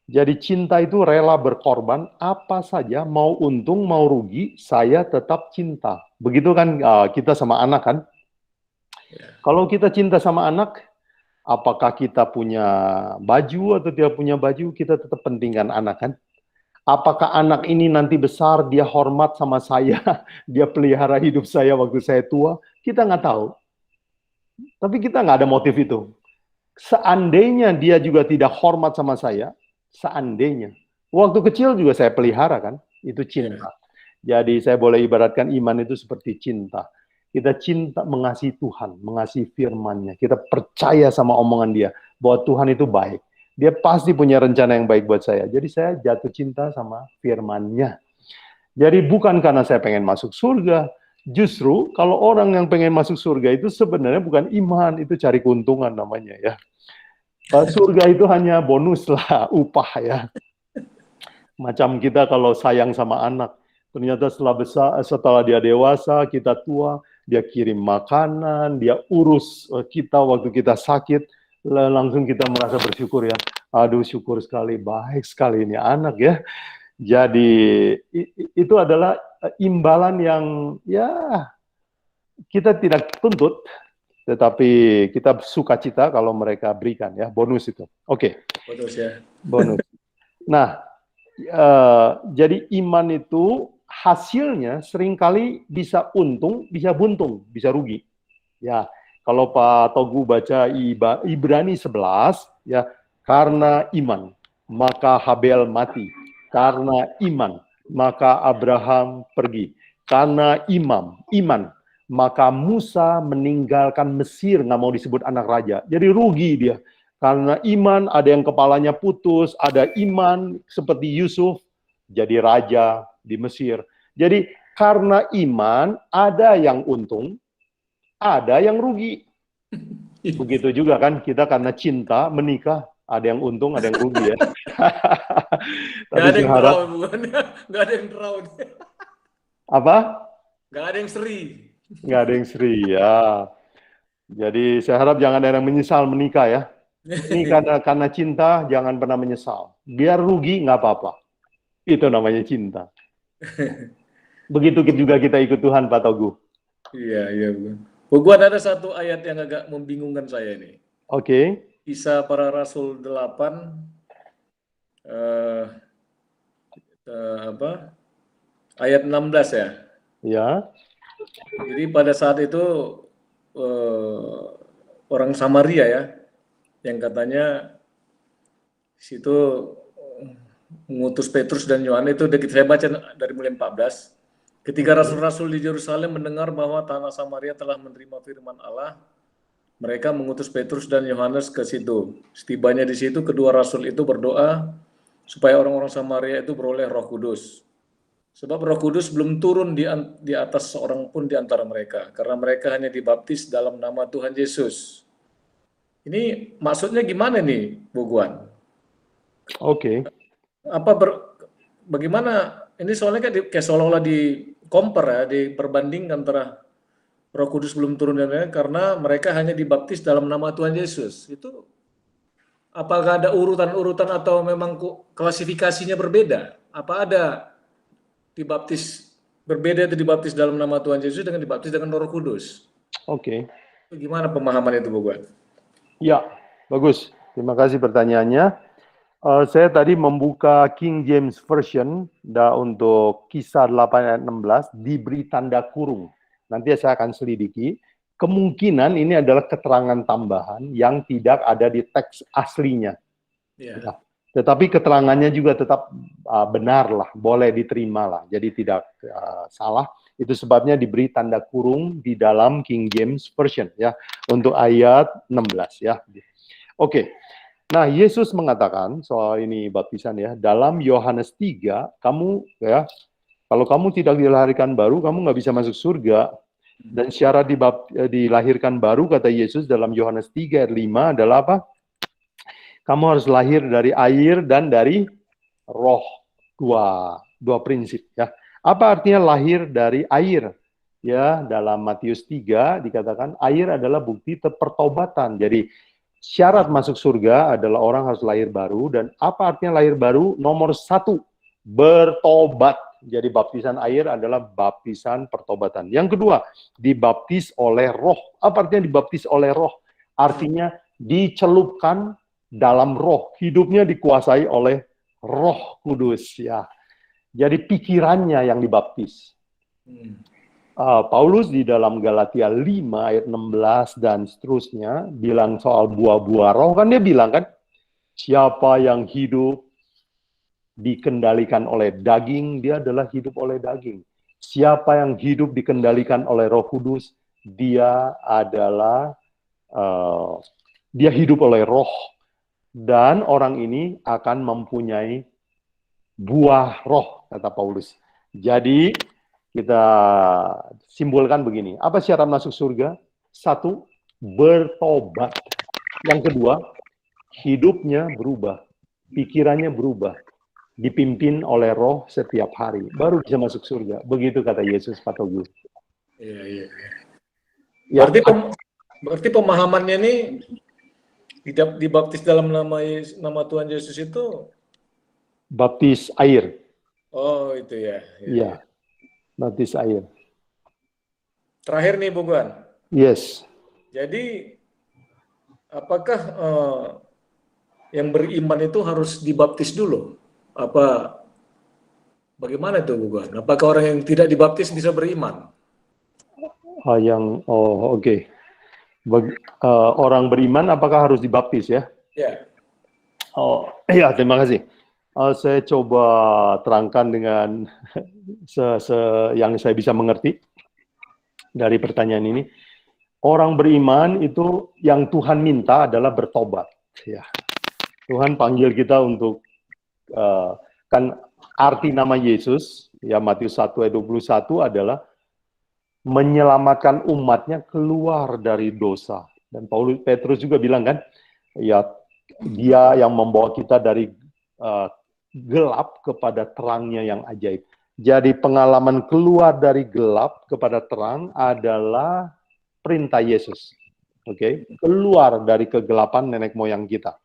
Jadi cinta itu rela berkorban apa saja, mau untung mau rugi, saya tetap cinta. Begitu kan kita sama anak kan? Kalau kita cinta sama anak, apakah kita punya baju atau tidak punya baju, kita tetap pentingkan anak kan? Apakah anak ini nanti besar, dia hormat sama saya, dia pelihara hidup saya waktu saya tua, kita nggak tahu. Tapi kita nggak ada motif itu. Seandainya dia juga tidak hormat sama saya, seandainya. Waktu kecil juga saya pelihara kan, itu cinta. Jadi saya boleh ibaratkan iman itu seperti cinta. Kita cinta mengasihi Tuhan, mengasihi firman-Nya. Kita percaya sama omongan Dia, bahwa Tuhan itu baik. Dia pasti punya rencana yang baik buat saya. Jadi saya jatuh cinta sama firman-Nya. Jadi bukan karena saya pengen masuk surga. Justru kalau orang yang pengen masuk surga itu sebenarnya bukan iman, itu cari keuntungan namanya ya. Surga itu hanya bonus lah, upah ya. Macam kita kalau sayang sama anak, Ternyata setelah dia dewasa, kita tua, dia kirim makanan, dia urus kita waktu kita sakit, langsung kita merasa bersyukur ya. Aduh, syukur sekali, baik sekali ini anak ya. Jadi itu adalah imbalan yang ya kita tidak tuntut, tetapi kita sukacita kalau mereka berikan ya, bonus itu. Oke. Bonus ya. Bonus. Nah, jadi iman itu hasilnya seringkali bisa untung, bisa buntung, bisa rugi. Ya, kalau Pak Togu baca Ibrani 11, ya, karena iman maka Habel mati, karena iman maka Abraham pergi, karena iman maka Musa meninggalkan Mesir, nggak mau disebut anak raja, jadi rugi dia. Karena iman ada yang kepalanya putus, ada iman seperti Yusuf jadi raja di Mesir. Jadi karena iman ada yang untung, ada yang rugi. Begitu juga kan kita karena cinta menikah, ada yang untung, ada yang rugi ya. Gak ada yang draw, bukan? Gak ada yang draw. Apa? Gak ada yang seri. Gak ada yang seri ya. Jadi saya harap jangan ada yang menyesal menikah ya. Ini karena cinta, jangan pernah menyesal. Biar rugi, nggak apa-apa. Itu namanya cinta. Begitu juga kita ikut Tuhan, Pak Togu. Iya, iya. Buat ada satu ayat yang agak membingungkan saya ini. Oke. Kisah Para Rasul 8, ayat 16 ya. Ya. Jadi pada saat itu orang Samaria ya, yang katanya situ mengutus Petrus dan Yohanes, itu saya baca dari mulai 14. Ketika rasul-rasul di Yerusalem mendengar bahwa tanah Samaria telah menerima firman Allah, mereka mengutus Petrus dan Yohanes ke situ. Setibanya di situ, kedua rasul itu berdoa supaya orang-orang Samaria itu beroleh Roh Kudus. Sebab Roh Kudus belum turun di atas seorang pun di antara mereka, karena mereka hanya dibaptis dalam nama Tuhan Yesus. Ini maksudnya gimana nih, Bu Guan? Oke. Bagaimana? Ini soalnya kayak seolah-olah di compare ya, diperbanding antara Roh Kudus belum turun dan lain-lain, karena mereka hanya dibaptis dalam nama Tuhan Yesus. Itu apakah ada urutan-urutan atau memang klasifikasinya berbeda? Apa ada dibaptis berbeda itu dibaptis dalam nama Tuhan Yesus dengan dibaptis dengan Roh Kudus? Oke. Gimana pemahaman itu, Bu Guan? Ya, bagus. Terima kasih pertanyaannya. Saya tadi membuka King James Version untuk Kisah 8 ayat 16 diberi tanda kurung. Nanti saya akan selidiki. Kemungkinan ini adalah keterangan tambahan yang tidak ada di teks aslinya. Ya. Tetapi keterangannya juga tetap benar lah, boleh diterima lah. Jadi tidak salah. Itu sebabnya diberi tanda kurung di dalam King James Version ya untuk ayat 16 ya. Oke. Nah, Yesus mengatakan soal ini baptisan ya, dalam Yohanes 3, kamu ya, kalau kamu tidak dilahirkan baru, kamu nggak bisa masuk surga. Dan syarat dilahirkan baru, kata Yesus dalam Yohanes 3 ayat 5 adalah apa? Kamu harus lahir dari air dan dari roh. Dua prinsip ya. Apa artinya lahir dari air? Ya, dalam Matius 3 dikatakan air adalah bukti pertobatan. Jadi syarat masuk surga adalah orang harus lahir baru. Dan apa artinya lahir baru? Nomor 1, bertobat. Jadi baptisan air adalah baptisan pertobatan. Yang kedua, dibaptis oleh roh. Apa artinya dibaptis oleh roh? Artinya dicelupkan dalam roh. Hidupnya dikuasai oleh Roh Kudus. Ya. Jadi pikirannya yang dibaptis. Paulus di dalam Galatia 5 ayat 16 dan seterusnya bilang soal buah-buah roh, kan dia bilang kan, siapa yang hidup dikendalikan oleh daging, dia adalah hidup oleh daging. Siapa yang hidup dikendalikan oleh Roh Kudus, dia adalah dia hidup oleh roh. Dan orang ini akan mempunyai buah roh, kata Paulus. Jadi kita simpulkan begini, apa syarat masuk surga? 1, bertobat. Yang kedua, hidupnya berubah, pikirannya berubah. dipimpin oleh Roh setiap hari, baru bisa masuk surga. Begitu kata Yesus, Pak Togu. Iya. Ya, Berarti pemahamannya ini dibaptis dalam nama Tuhan Yesus itu baptis air. Oh, itu ya. Iya. Baptis air. Terakhir nih, Bung Guan. Yes. Jadi apakah yang beriman itu harus dibaptis dulu? Apa bagaimana itu, Bung Guan? Apakah orang yang tidak dibaptis bisa beriman? Oke. Orang beriman apakah harus dibaptis ya? Ya. Iya, terima kasih. Saya coba terangkan dengan yang saya bisa mengerti dari pertanyaan ini. Orang beriman itu yang Tuhan minta adalah bertobat. Ya. Tuhan panggil kita untuk, kan arti nama Yesus, ya Matius 1 ayat 21 adalah menyelamatkan umatnya keluar dari dosa. Dan Petrus juga bilang kan, ya dia yang membawa kita dari gelap kepada terangnya yang ajaib. Jadi pengalaman keluar dari gelap kepada terang adalah perintah Yesus. Oke, keluar dari kegelapan nenek moyang kita.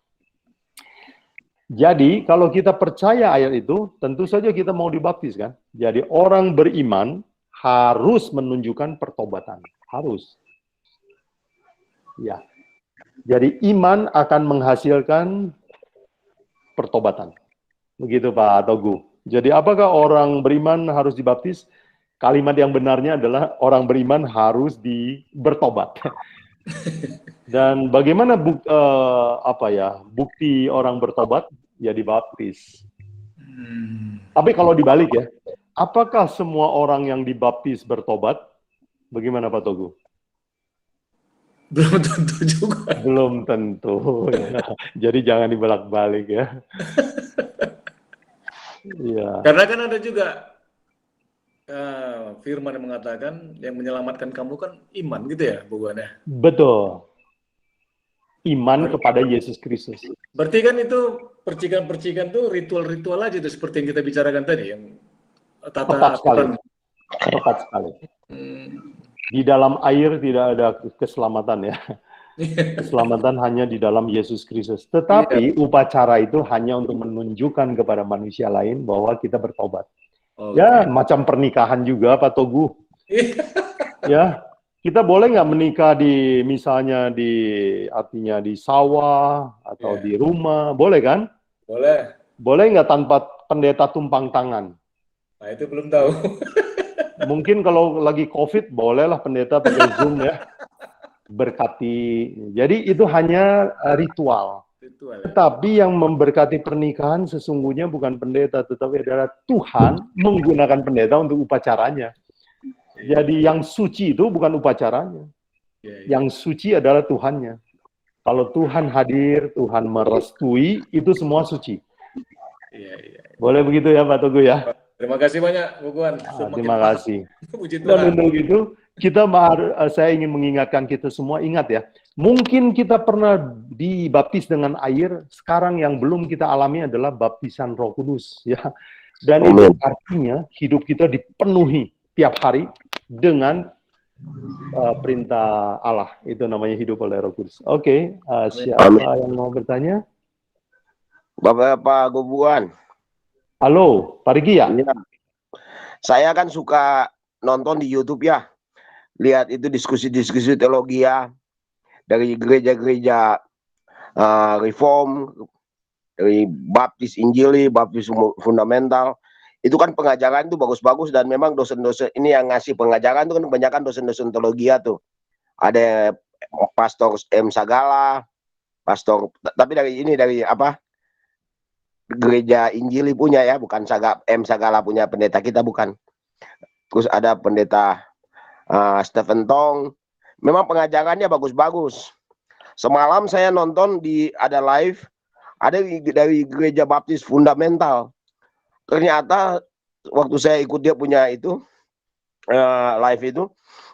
Jadi kalau kita percaya ayat itu, tentu saja kita mau dibaptis kan. Jadi orang beriman harus menunjukkan pertobatan, harus. Ya. Jadi iman akan menghasilkan pertobatan. Begitu Pak Togu. Jadi apakah orang beriman harus dibaptis? Kalimat yang benarnya adalah orang beriman harus bertobat. Dan bagaimana bukti orang bertobat? Ya dibaptis. Tapi kalau dibalik ya, apakah semua orang yang dibaptis bertobat? Bagaimana Pak Togu? Belum tentu juga. Belum tentu. Ya. Jadi jangan dibolak-balik ya. Ya. Karena kan ada juga firman yang mengatakan yang menyelamatkan kamu kan iman gitu ya, Bu Guan ya? Betul. Iman kepada Yesus Kristus. Berarti kan itu percikan-percikan tuh ritual-ritual aja tuh seperti yang kita bicarakan tadi, yang tepat sekali. Tepat sekali. Di dalam air tidak ada keselamatan ya. Keselamatan hanya di dalam Yesus Kristus. Tetapi upacara itu hanya untuk menunjukkan kepada manusia lain bahwa kita bertobat. Ya, macam pernikahan juga Pak Togu. Ya, kita boleh nggak menikah misalnya artinya di sawah atau di rumah, boleh kan? Boleh. Boleh nggak tanpa pendeta tumpang tangan? Nah, itu belum tahu. Mungkin kalau lagi COVID, bolehlah pendeta pakai Zoom ya. Berkati. Jadi itu hanya ritual. Tetapi yang memberkati pernikahan sesungguhnya bukan pendeta, tetapi adalah Tuhan menggunakan pendeta untuk upacaranya. Jadi yang suci itu bukan upacaranya. Yang suci adalah Tuhannya. Kalau Tuhan hadir, Tuhan merestui, itu semua suci. Boleh begitu ya Pak Togu ya? Terima kasih banyak, Bu Guan. Terima kasih. Puji Dan Tuhan. untuk itu, saya ingin mengingatkan kita semua, ingat ya, mungkin kita pernah dibaptis dengan air, sekarang yang belum kita alami adalah baptisan Roh Kudus. Ya. Dan itu artinya hidup kita dipenuhi tiap hari dengan perintah Allah. Itu namanya hidup oleh Roh Kudus. Oke, siapa yang mau bertanya? Bapak Gubuan. Halo, Pak Riki ya? Saya kan suka nonton di YouTube ya. Lihat itu diskusi-diskusi teologi ya. Dari gereja-gereja reform, dari baptis injili, baptis fundamental. Itu kan pengajaran itu bagus-bagus dan memang dosen-dosen ini yang ngasih pengajaran itu kan kebanyakan dosen-dosen teologi ya tuh. Ada Pastor M. Sagala, tapi dari gereja Injili punya ya, bukan M. Sagala punya pendeta kita, bukan. Terus ada pendeta Stephen Tong. Memang pengajarannya bagus-bagus. Semalam saya nonton ada live, ada dari gereja baptis fundamental. Ternyata waktu saya ikut dia punya itu live itu,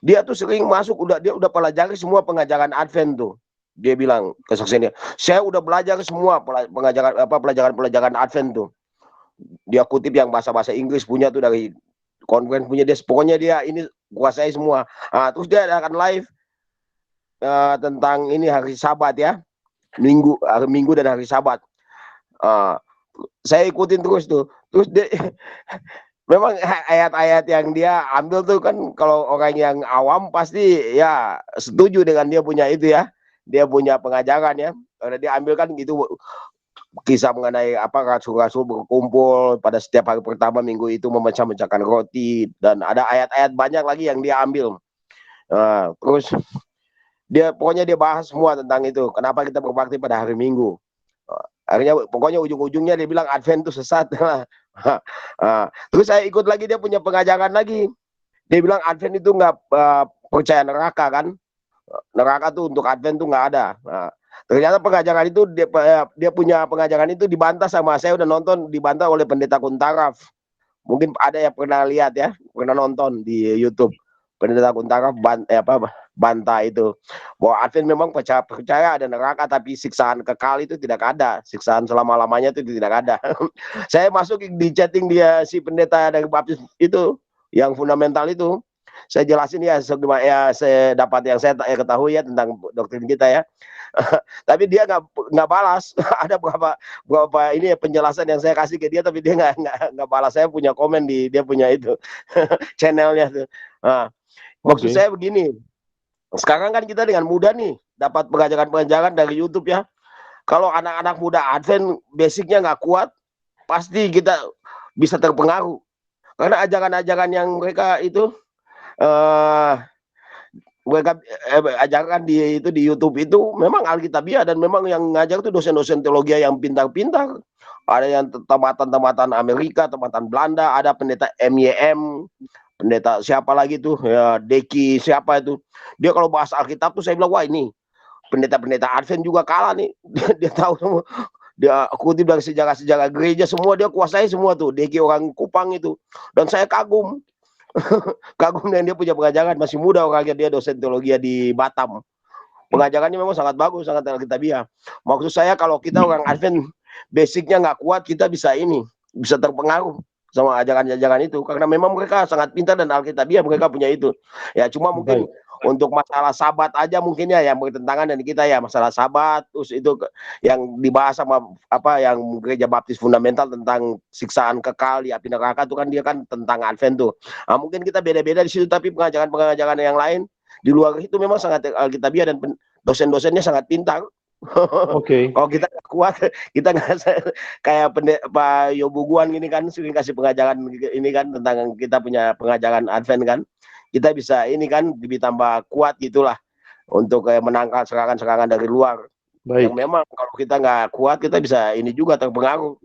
dia tuh sering masuk, dia udah pelajari semua pengajaran Advent tuh. Dia bilang kesaksiannya, saya udah belajar semua pelajaran Advent tuh. dia kutip yang bahasa-bahasa Inggris punya tuh dari conference punya dia, pokoknya dia ini kuasai semua. Terus dia akan live tentang ini hari Sabat ya, hari Minggu dan hari Sabat. Saya ikutin terus tuh. Terus dia, memang ayat-ayat yang dia ambil tuh kan kalau orang yang awam pasti ya setuju dengan dia punya itu ya. Dia punya pengajaran ya. Karena dia ambil kan gitu kisah mengenai apa rasul-rasul berkumpul pada setiap hari pertama minggu itu memecah-mecahkan roti, dan ada ayat-ayat banyak lagi yang dia ambil. Terus dia pokoknya dia bahas semua tentang itu. Kenapa kita berbakti pada hari Minggu? Akhirnya pokoknya ujung-ujungnya dia bilang Advent itu sesat. Terus saya ikut lagi dia punya pengajaran lagi. Dia bilang Advent itu nggak percaya neraka kan? Neraka tuh untuk Advent tuh nggak ada. Ternyata pengajaran itu dia punya pengajaran itu dibantah sama saya udah nonton, dibantah oleh Pendeta Kuntaraf. Mungkin ada yang pernah lihat ya, pernah nonton di YouTube. Pendeta Kuntaraf bantah itu bahwa Advent memang percaya ada neraka, tapi siksaan kekal itu tidak ada, siksaan selama-lamanya itu tidak ada. Saya masuk di chatting dia si pendeta dari baptis itu yang fundamental itu, saya jelasin ya saya dapat yang saya ketahui ya tentang doktrin kita ya. Tapi dia nggak balas. Ada berapa ini penjelasan yang saya kasih ke dia, tapi dia nggak balas. Saya punya komen di dia punya itu channelnya tuh. Maksud saya begini, sekarang kan kita dengan mudah nih dapat pengajaran-pengajaran dari YouTube ya. Kalau anak-anak muda Advent basicnya nggak kuat, pasti kita bisa terpengaruh. Karena ajaran-ajaran yang mereka itu mereka ajarkan di YouTube itu memang Alkitabiah, dan memang yang ngajar itu dosen-dosen teologi yang pintar-pintar. Ada yang tempatan-tempatan Amerika, tempatan Belanda, ada pendeta MYM, pendeta siapa lagi tuh ya, Deki siapa itu. Dia kalau bahas Alkitab tuh saya bilang wah ini pendeta-pendeta Advent juga kalah nih. Dia tahu semua. Dia kutip dari sejarah-sejarah gereja semua, dia kuasai semua tuh. Deki orang Kupang itu, dan saya kagum. Kagum dengan dia punya pengajaran, masih muda orangnya, dia dosen teologi di Batam. Pengajarannya memang sangat bagus, sangat Alkitabiah. Maksud saya kalau kita orang Advent basicnya nggak kuat, kita bisa terpengaruh sama ajaran-ajaran itu, karena memang mereka sangat pintar dan Alkitabiah mereka punya itu. Ya cuma mungkin untuk masalah Sabat aja mungkin ya yang bertentangan dengan kita ya, masalah Sabat, terus itu yang dibahas sama yang gereja baptis fundamental tentang siksaan kekal di api neraka itu kan dia kan tentang Advent tuh. Mungkin kita beda-beda di situ, tapi pengajaran-pengajaran yang lain di luar itu memang sangat Alkitabiah dan dosen-dosennya sangat pintar. Kalau kita nggak kuat, kita nggak kayak Pak Yobuguan gini kan sering kasih pengajaran ini kan tentang kita punya pengajaran Advent kan. Kita bisa ini kan lebih tambah kuat gitulah untuk menangkal serangan-serangan dari luar. Yang memang kalau kita nggak kuat kita bisa ini juga terpengaruh.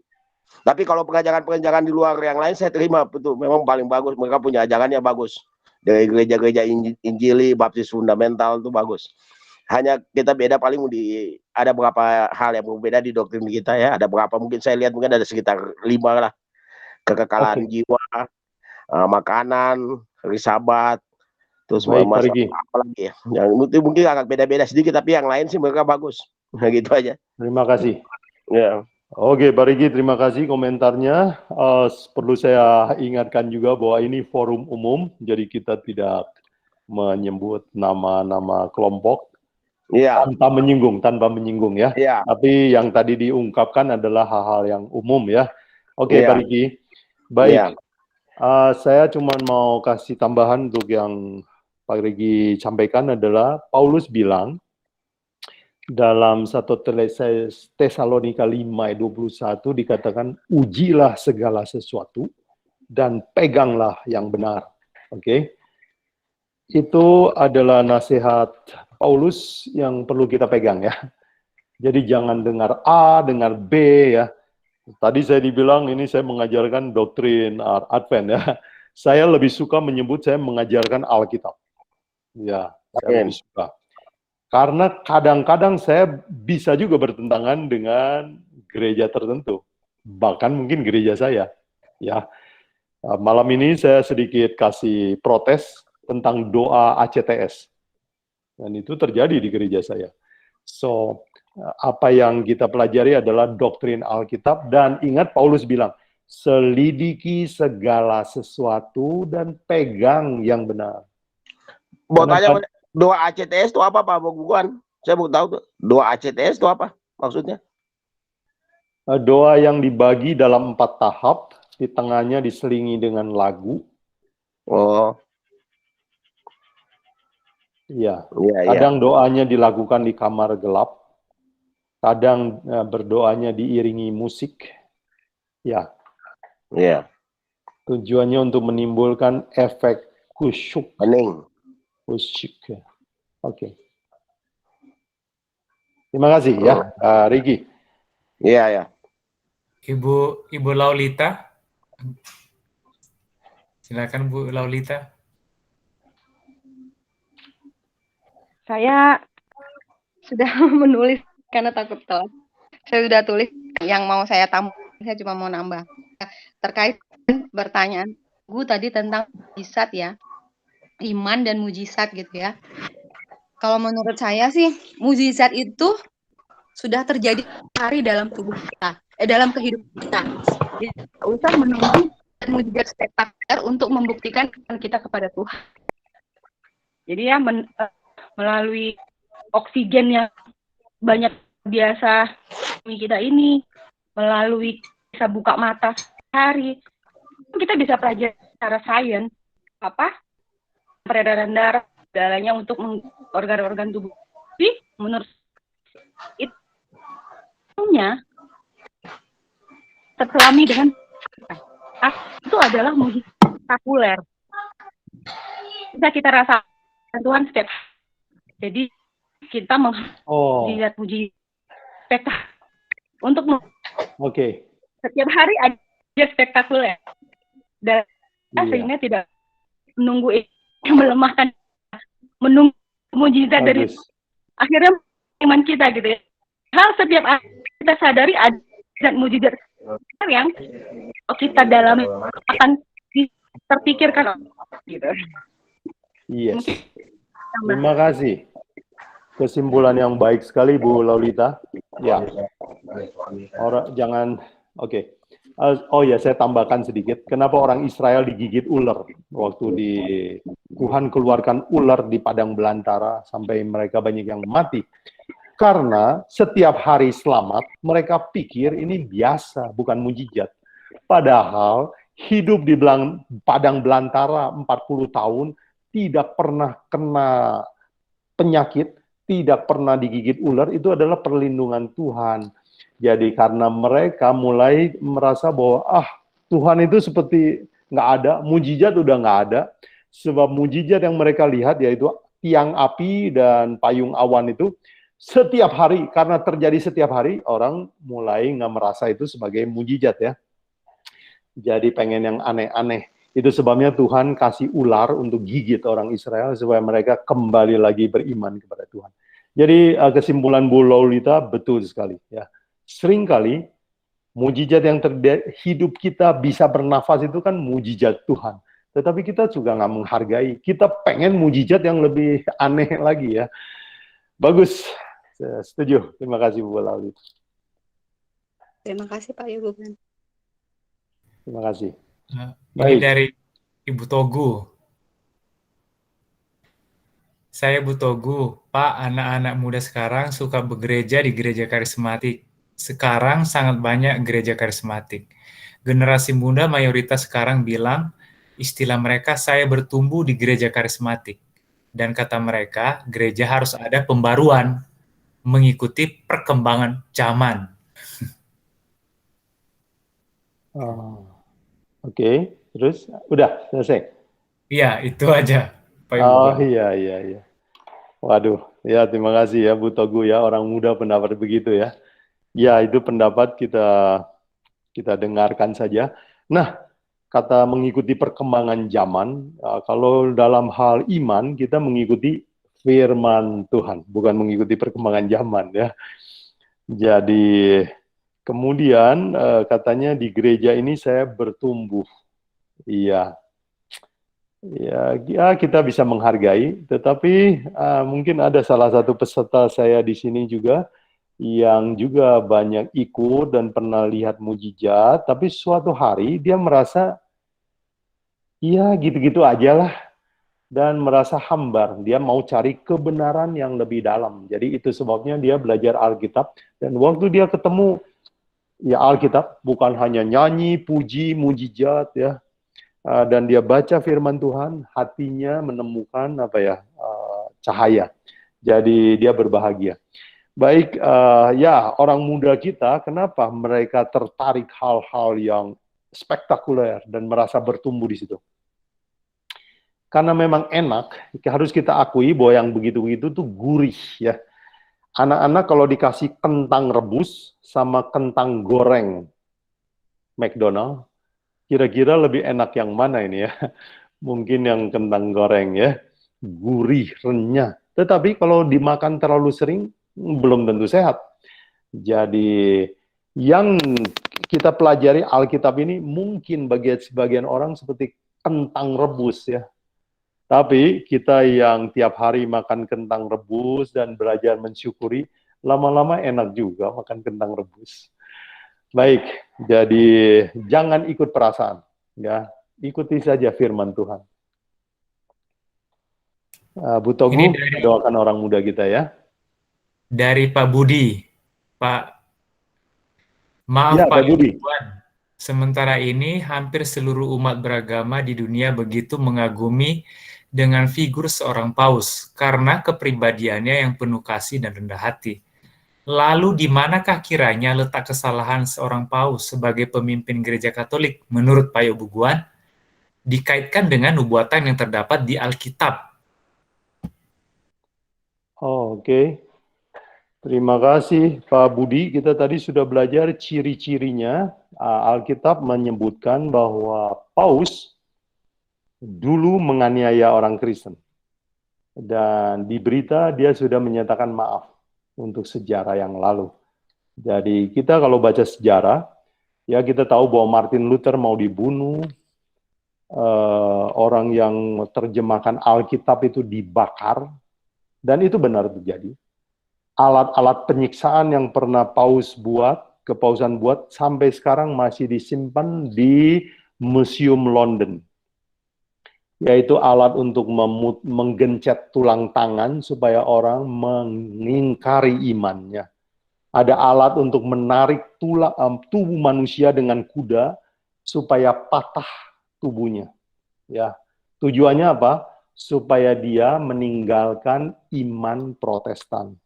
Tapi kalau pengajaran-pengajaran di luar yang lain saya terima betul, memang paling bagus, mereka punya ajarannya bagus. Dari gereja-gereja Injili, baptis fundamental itu bagus. Hanya kita beda paling ada beberapa hal yang berbeda di doktrin kita ya. Ada berapa mungkin saya lihat mungkin ada sekitar 5 lah. Kekekalan jiwa, makanan, hari Sabat, terus masalah apa lagi ya? Yang mungkin agak beda-beda sedikit, tapi yang lain sih mereka bagus. Nah, gitu aja. Terima kasih. Ya. Oke, Pak Rigi, terima kasih komentarnya. Perlu saya ingatkan juga bahwa ini forum umum, jadi kita tidak menyebut nama-nama kelompok tanpa menyinggung ya. Tapi yang tadi diungkapkan adalah hal-hal yang umum ya. Oke, Pak Rigi. Baik. Saya cuma mau kasih tambahan untuk yang Pak Regi sampaikan adalah Paulus bilang dalam 1 Tesalonika 5:21 dikatakan ujilah segala sesuatu dan peganglah yang benar. Oke. Itu adalah nasihat Paulus yang perlu kita pegang ya. Jadi jangan dengar A, dengar B ya. Tadi saya dibilang ini saya mengajarkan doktrin Advent ya. Saya lebih suka menyebut saya mengajarkan Alkitab. Ya, saya lebih suka. Karena kadang-kadang saya bisa juga bertentangan dengan gereja tertentu. Bahkan mungkin gereja saya. Ya. Malam ini saya sedikit kasih protes tentang doa ACTS. Dan itu terjadi di gereja saya. So, apa yang kita pelajari adalah doktrin Alkitab, dan ingat Paulus bilang, selidiki segala sesuatu dan pegang yang benar. Mau Karena tanya, doa ACTS itu apa Pak Buguan? Saya mau tahu tuh, doa ACTS itu apa maksudnya? doa yang dibagi dalam 4 tahap, di tengahnya diselingi dengan lagu. Oh, Iya. iya, iya. Kadang doanya dilakukan di kamar gelap, kadang berdoanya diiringi musik. Ya. Iya. Tujuannya untuk menimbulkan efek khusyuk. Hening. Khusyuk. Oke. Terima kasih ya, Riki. Iya, ya. Ibu Laulita. Silakan Bu Laulita. Saya sudah menulis karena takut telat. Saya sudah tulis yang mau saya tambah, saya cuma mau nambah. Terkait pertanyaan Bu tadi tentang mujizat ya, iman dan mujizat gitu ya. Kalau menurut saya sih, mujizat itu sudah terjadi hari dalam tubuh kita, dalam kehidupan kita. Jadi, tidak usah menunggu mujizat spektakuler untuk membuktikan kita kepada Tuhan. Jadi ya melalui oksigen yang banyak biasa kita ini, melalui bisa buka mata sehari, kita bisa pelajari secara sains apa peredaran darah segalanya untuk organ-organ tubuh. Tapi menurut itunya terselami dengan itu adalah mujizat spektakuler. Bisa kita rasakan Tuhan setiap. Jadi kita mujizat spektakuler untuk setiap hari ada spektakuler dan sehingga tidak menunggu melemahkan, menunggu mujizat dari akhirnya iman kita gitu ya. Hal setiap hari kita sadari ada mujizat yang kita dalami akan terpikirkan gitu. Yes. Terima kasih. Kesimpulan yang baik sekali Bu Laulita. Ya. Oh ya, saya tambahkan sedikit. Kenapa orang Israel digigit ular waktu Tuhan keluarkan ular di padang belantara sampai mereka banyak yang mati? Karena setiap hari selamat mereka pikir ini biasa, bukan mujizat. Padahal hidup di padang belantara 40 tahun tidak pernah kena penyakit, tidak pernah digigit ular, itu adalah perlindungan Tuhan. Jadi karena mereka mulai merasa bahwa Tuhan itu seperti nggak ada, mujizat udah nggak ada, sebab mujizat yang mereka lihat yaitu tiang api dan payung awan itu setiap hari, karena terjadi setiap hari, orang mulai nggak merasa itu sebagai mujizat ya. Jadi pengen yang aneh-aneh. Itu sebabnya Tuhan kasih ular untuk gigit orang Israel supaya mereka kembali lagi beriman kepada Tuhan. Jadi kesimpulan Bu Laulita betul sekali ya. Seringkali mujizat yang hidup kita bisa bernafas itu kan mujizat Tuhan. Tetapi kita juga nggak menghargai. Kita pengen mujizat yang lebih aneh lagi ya. Bagus, saya setuju. Terima kasih Bu Laulita. Terima kasih Pak Yogan. Terima kasih. Ini dari Ibu Togu. Saya Bu Togu, Pak, anak-anak muda sekarang suka begereja di gereja karismatik. Sekarang sangat banyak gereja karismatik. Generasi muda mayoritas sekarang bilang, istilah mereka saya bertumbuh di gereja karismatik. Dan kata mereka, gereja harus ada pembaruan, mengikuti perkembangan zaman. Oke, terus udah selesai? Iya, itu aja. Pak Ibu. Oh iya. Waduh, ya terima kasih ya Bu Togu ya, orang muda pendapat begitu ya. Ya itu pendapat kita dengarkan saja. Nah, kata mengikuti perkembangan zaman, kalau dalam hal iman kita mengikuti firman Tuhan, bukan mengikuti perkembangan zaman ya. Jadi kemudian katanya di gereja ini saya bertumbuh. Iya. Ya, kita bisa menghargai, tetapi mungkin ada salah satu peserta saya di sini juga yang juga banyak ikut dan pernah lihat mujizat, tapi suatu hari dia merasa, ya gitu-gitu aja lah, dan merasa hambar. Dia mau cari kebenaran yang lebih dalam. Jadi itu sebabnya dia belajar Alkitab, dan waktu dia ketemu ya Alkitab, bukan hanya nyanyi, puji, mujizat ya, dan dia baca firman Tuhan, hatinya menemukan cahaya. Jadi dia berbahagia. Baik, ya orang muda kita, kenapa mereka tertarik hal-hal yang spektakuler dan merasa bertumbuh di situ? Karena memang enak, harus kita akui bahwa yang begitu-begitu tuh gurih ya. Anak-anak kalau dikasih kentang rebus sama kentang goreng McDonald, kira-kira lebih enak yang mana ini ya? Mungkin yang kentang goreng ya, gurih, renyah. Tetapi kalau dimakan terlalu sering, belum tentu sehat. Jadi yang kita pelajari Alkitab ini mungkin bagi sebagian orang seperti kentang rebus ya. Tapi kita yang tiap hari makan kentang rebus dan belajar mensyukuri, lama-lama enak juga makan kentang rebus. Baik, jadi jangan ikut perasaan, ya, ikuti saja firman Tuhan. Bu Togu, doakan orang muda kita ya. Dari Pak Budi, maaf ya, Pak Budi. Sementara ini hampir seluruh umat beragama di dunia begitu mengagumi dengan figur seorang paus karena kepribadiannya yang penuh kasih dan rendah hati. Lalu di manakah kiranya letak kesalahan seorang paus sebagai pemimpin gereja Katolik menurut Pak Yobuguan dikaitkan dengan nubuatan yang terdapat di Alkitab? Oke. Terima kasih Pak Budi. Kita tadi sudah belajar ciri-cirinya. Alkitab menyebutkan bahwa paus dulu menganiaya orang Kristen. Dan di berita dia sudah menyatakan maaf untuk sejarah yang lalu. Jadi kita kalau baca sejarah, ya kita tahu bahwa Martin Luther mau dibunuh, orang yang terjemahkan Alkitab itu dibakar, dan itu benar terjadi. Alat-alat penyiksaan yang pernah kepausan buat, sampai sekarang masih disimpan di Museum London. Yaitu alat untuk menggencet tulang tangan supaya orang mengingkari imannya. Ada alat untuk menarik tubuh manusia dengan kuda supaya patah tubuhnya. Ya, tujuannya apa? Supaya dia meninggalkan iman Protestan.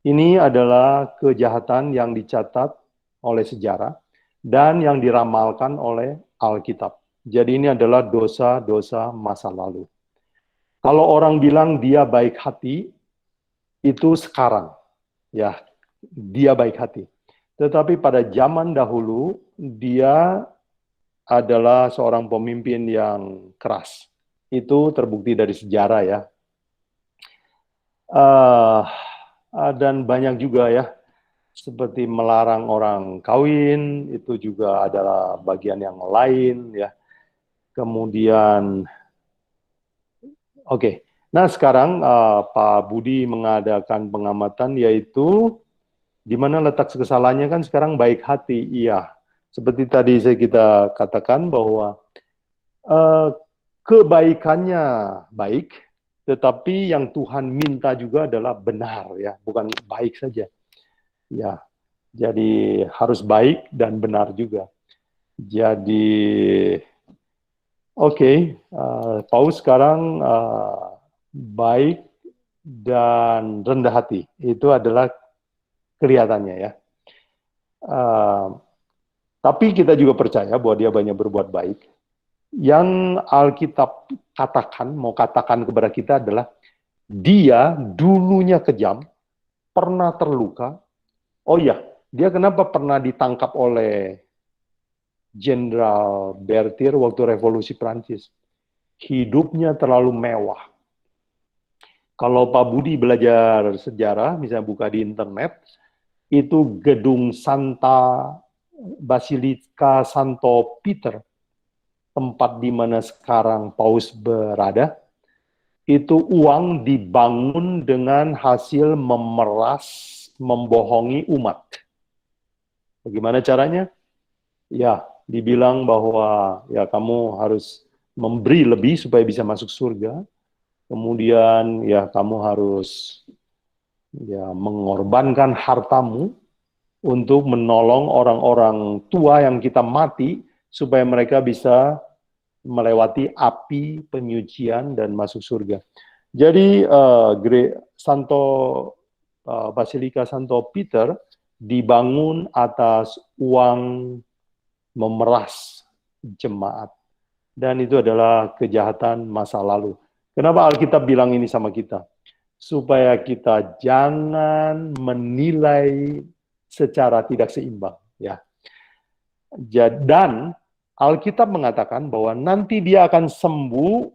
Ini adalah kejahatan yang dicatat oleh sejarah dan yang diramalkan oleh Alkitab. Jadi ini adalah dosa-dosa masa lalu. Kalau orang bilang dia baik hati, itu sekarang. Ya, dia baik hati. Tetapi pada zaman dahulu, dia adalah seorang pemimpin yang keras. Itu terbukti dari sejarah ya. Dan banyak juga ya, seperti melarang orang kawin, itu juga adalah bagian yang lain ya. Kemudian, oke. Nah sekarang Pak Budi mengadakan pengamatan, yaitu di mana letak kesalahannya kan sekarang baik hati. Iya, seperti tadi kita katakan bahwa kebaikannya baik, tetapi yang Tuhan minta juga adalah benar ya, bukan baik saja. Ya, jadi harus baik dan benar juga. Jadi oke, Paus sekarang baik dan rendah hati. Itu adalah kelihatannya ya. Tapi kita juga percaya bahwa dia banyak berbuat baik. Yang Alkitab mau katakan kepada kita adalah dia dulunya kejam, pernah terluka. Oh iya, dia kenapa pernah ditangkap oleh Jenderal Berthier waktu revolusi Prancis? Hidupnya terlalu mewah. Kalau Pak Budi belajar sejarah, misalnya buka di internet, itu gedung Basilika Santo Peter, tempat di mana sekarang Paus berada, itu uang dibangun dengan hasil memeras membohongi umat. Bagaimana caranya? Ya, dibilang bahwa ya kamu harus memberi lebih supaya bisa masuk surga. Kemudian ya kamu harus ya mengorbankan hartamu untuk menolong orang-orang tua yang kita mati supaya mereka bisa melewati api penyucian dan masuk surga. Jadi Basilika Santo Peter dibangun atas uang memeras jemaat. Dan itu adalah kejahatan masa lalu. Kenapa Alkitab bilang ini sama kita? Supaya kita jangan menilai secara tidak seimbang. Ya. Dan Alkitab mengatakan bahwa nanti dia akan sembuh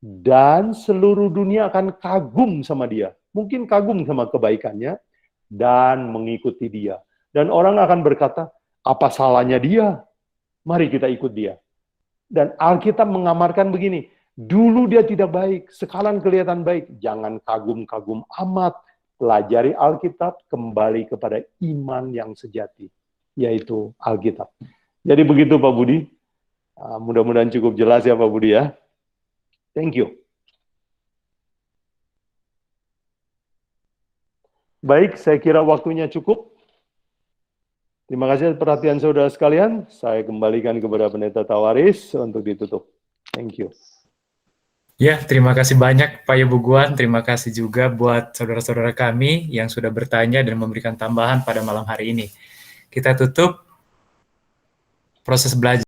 dan seluruh dunia akan kagum sama dia. Mungkin kagum sama kebaikannya dan mengikuti dia. Dan orang akan berkata, apa salahnya dia? Mari kita ikut dia. Dan Alkitab mengamarkan begini, dulu dia tidak baik, sekarang kelihatan baik. Jangan kagum-kagum amat, pelajari Alkitab, kembali kepada iman yang sejati, yaitu Alkitab. Jadi begitu Pak Budi. Mudah-mudahan cukup jelas ya Pak Budi ya. Thank you. Baik, saya kira waktunya cukup. Terima kasih atas perhatian saudara sekalian. Saya kembalikan kepada Pendeta Tawaris untuk ditutup. Thank you. Ya, terima kasih banyak Pak Yobuguan. Terima kasih juga buat saudara-saudara kami yang sudah bertanya dan memberikan tambahan pada malam hari ini. Kita tutup proses belajar.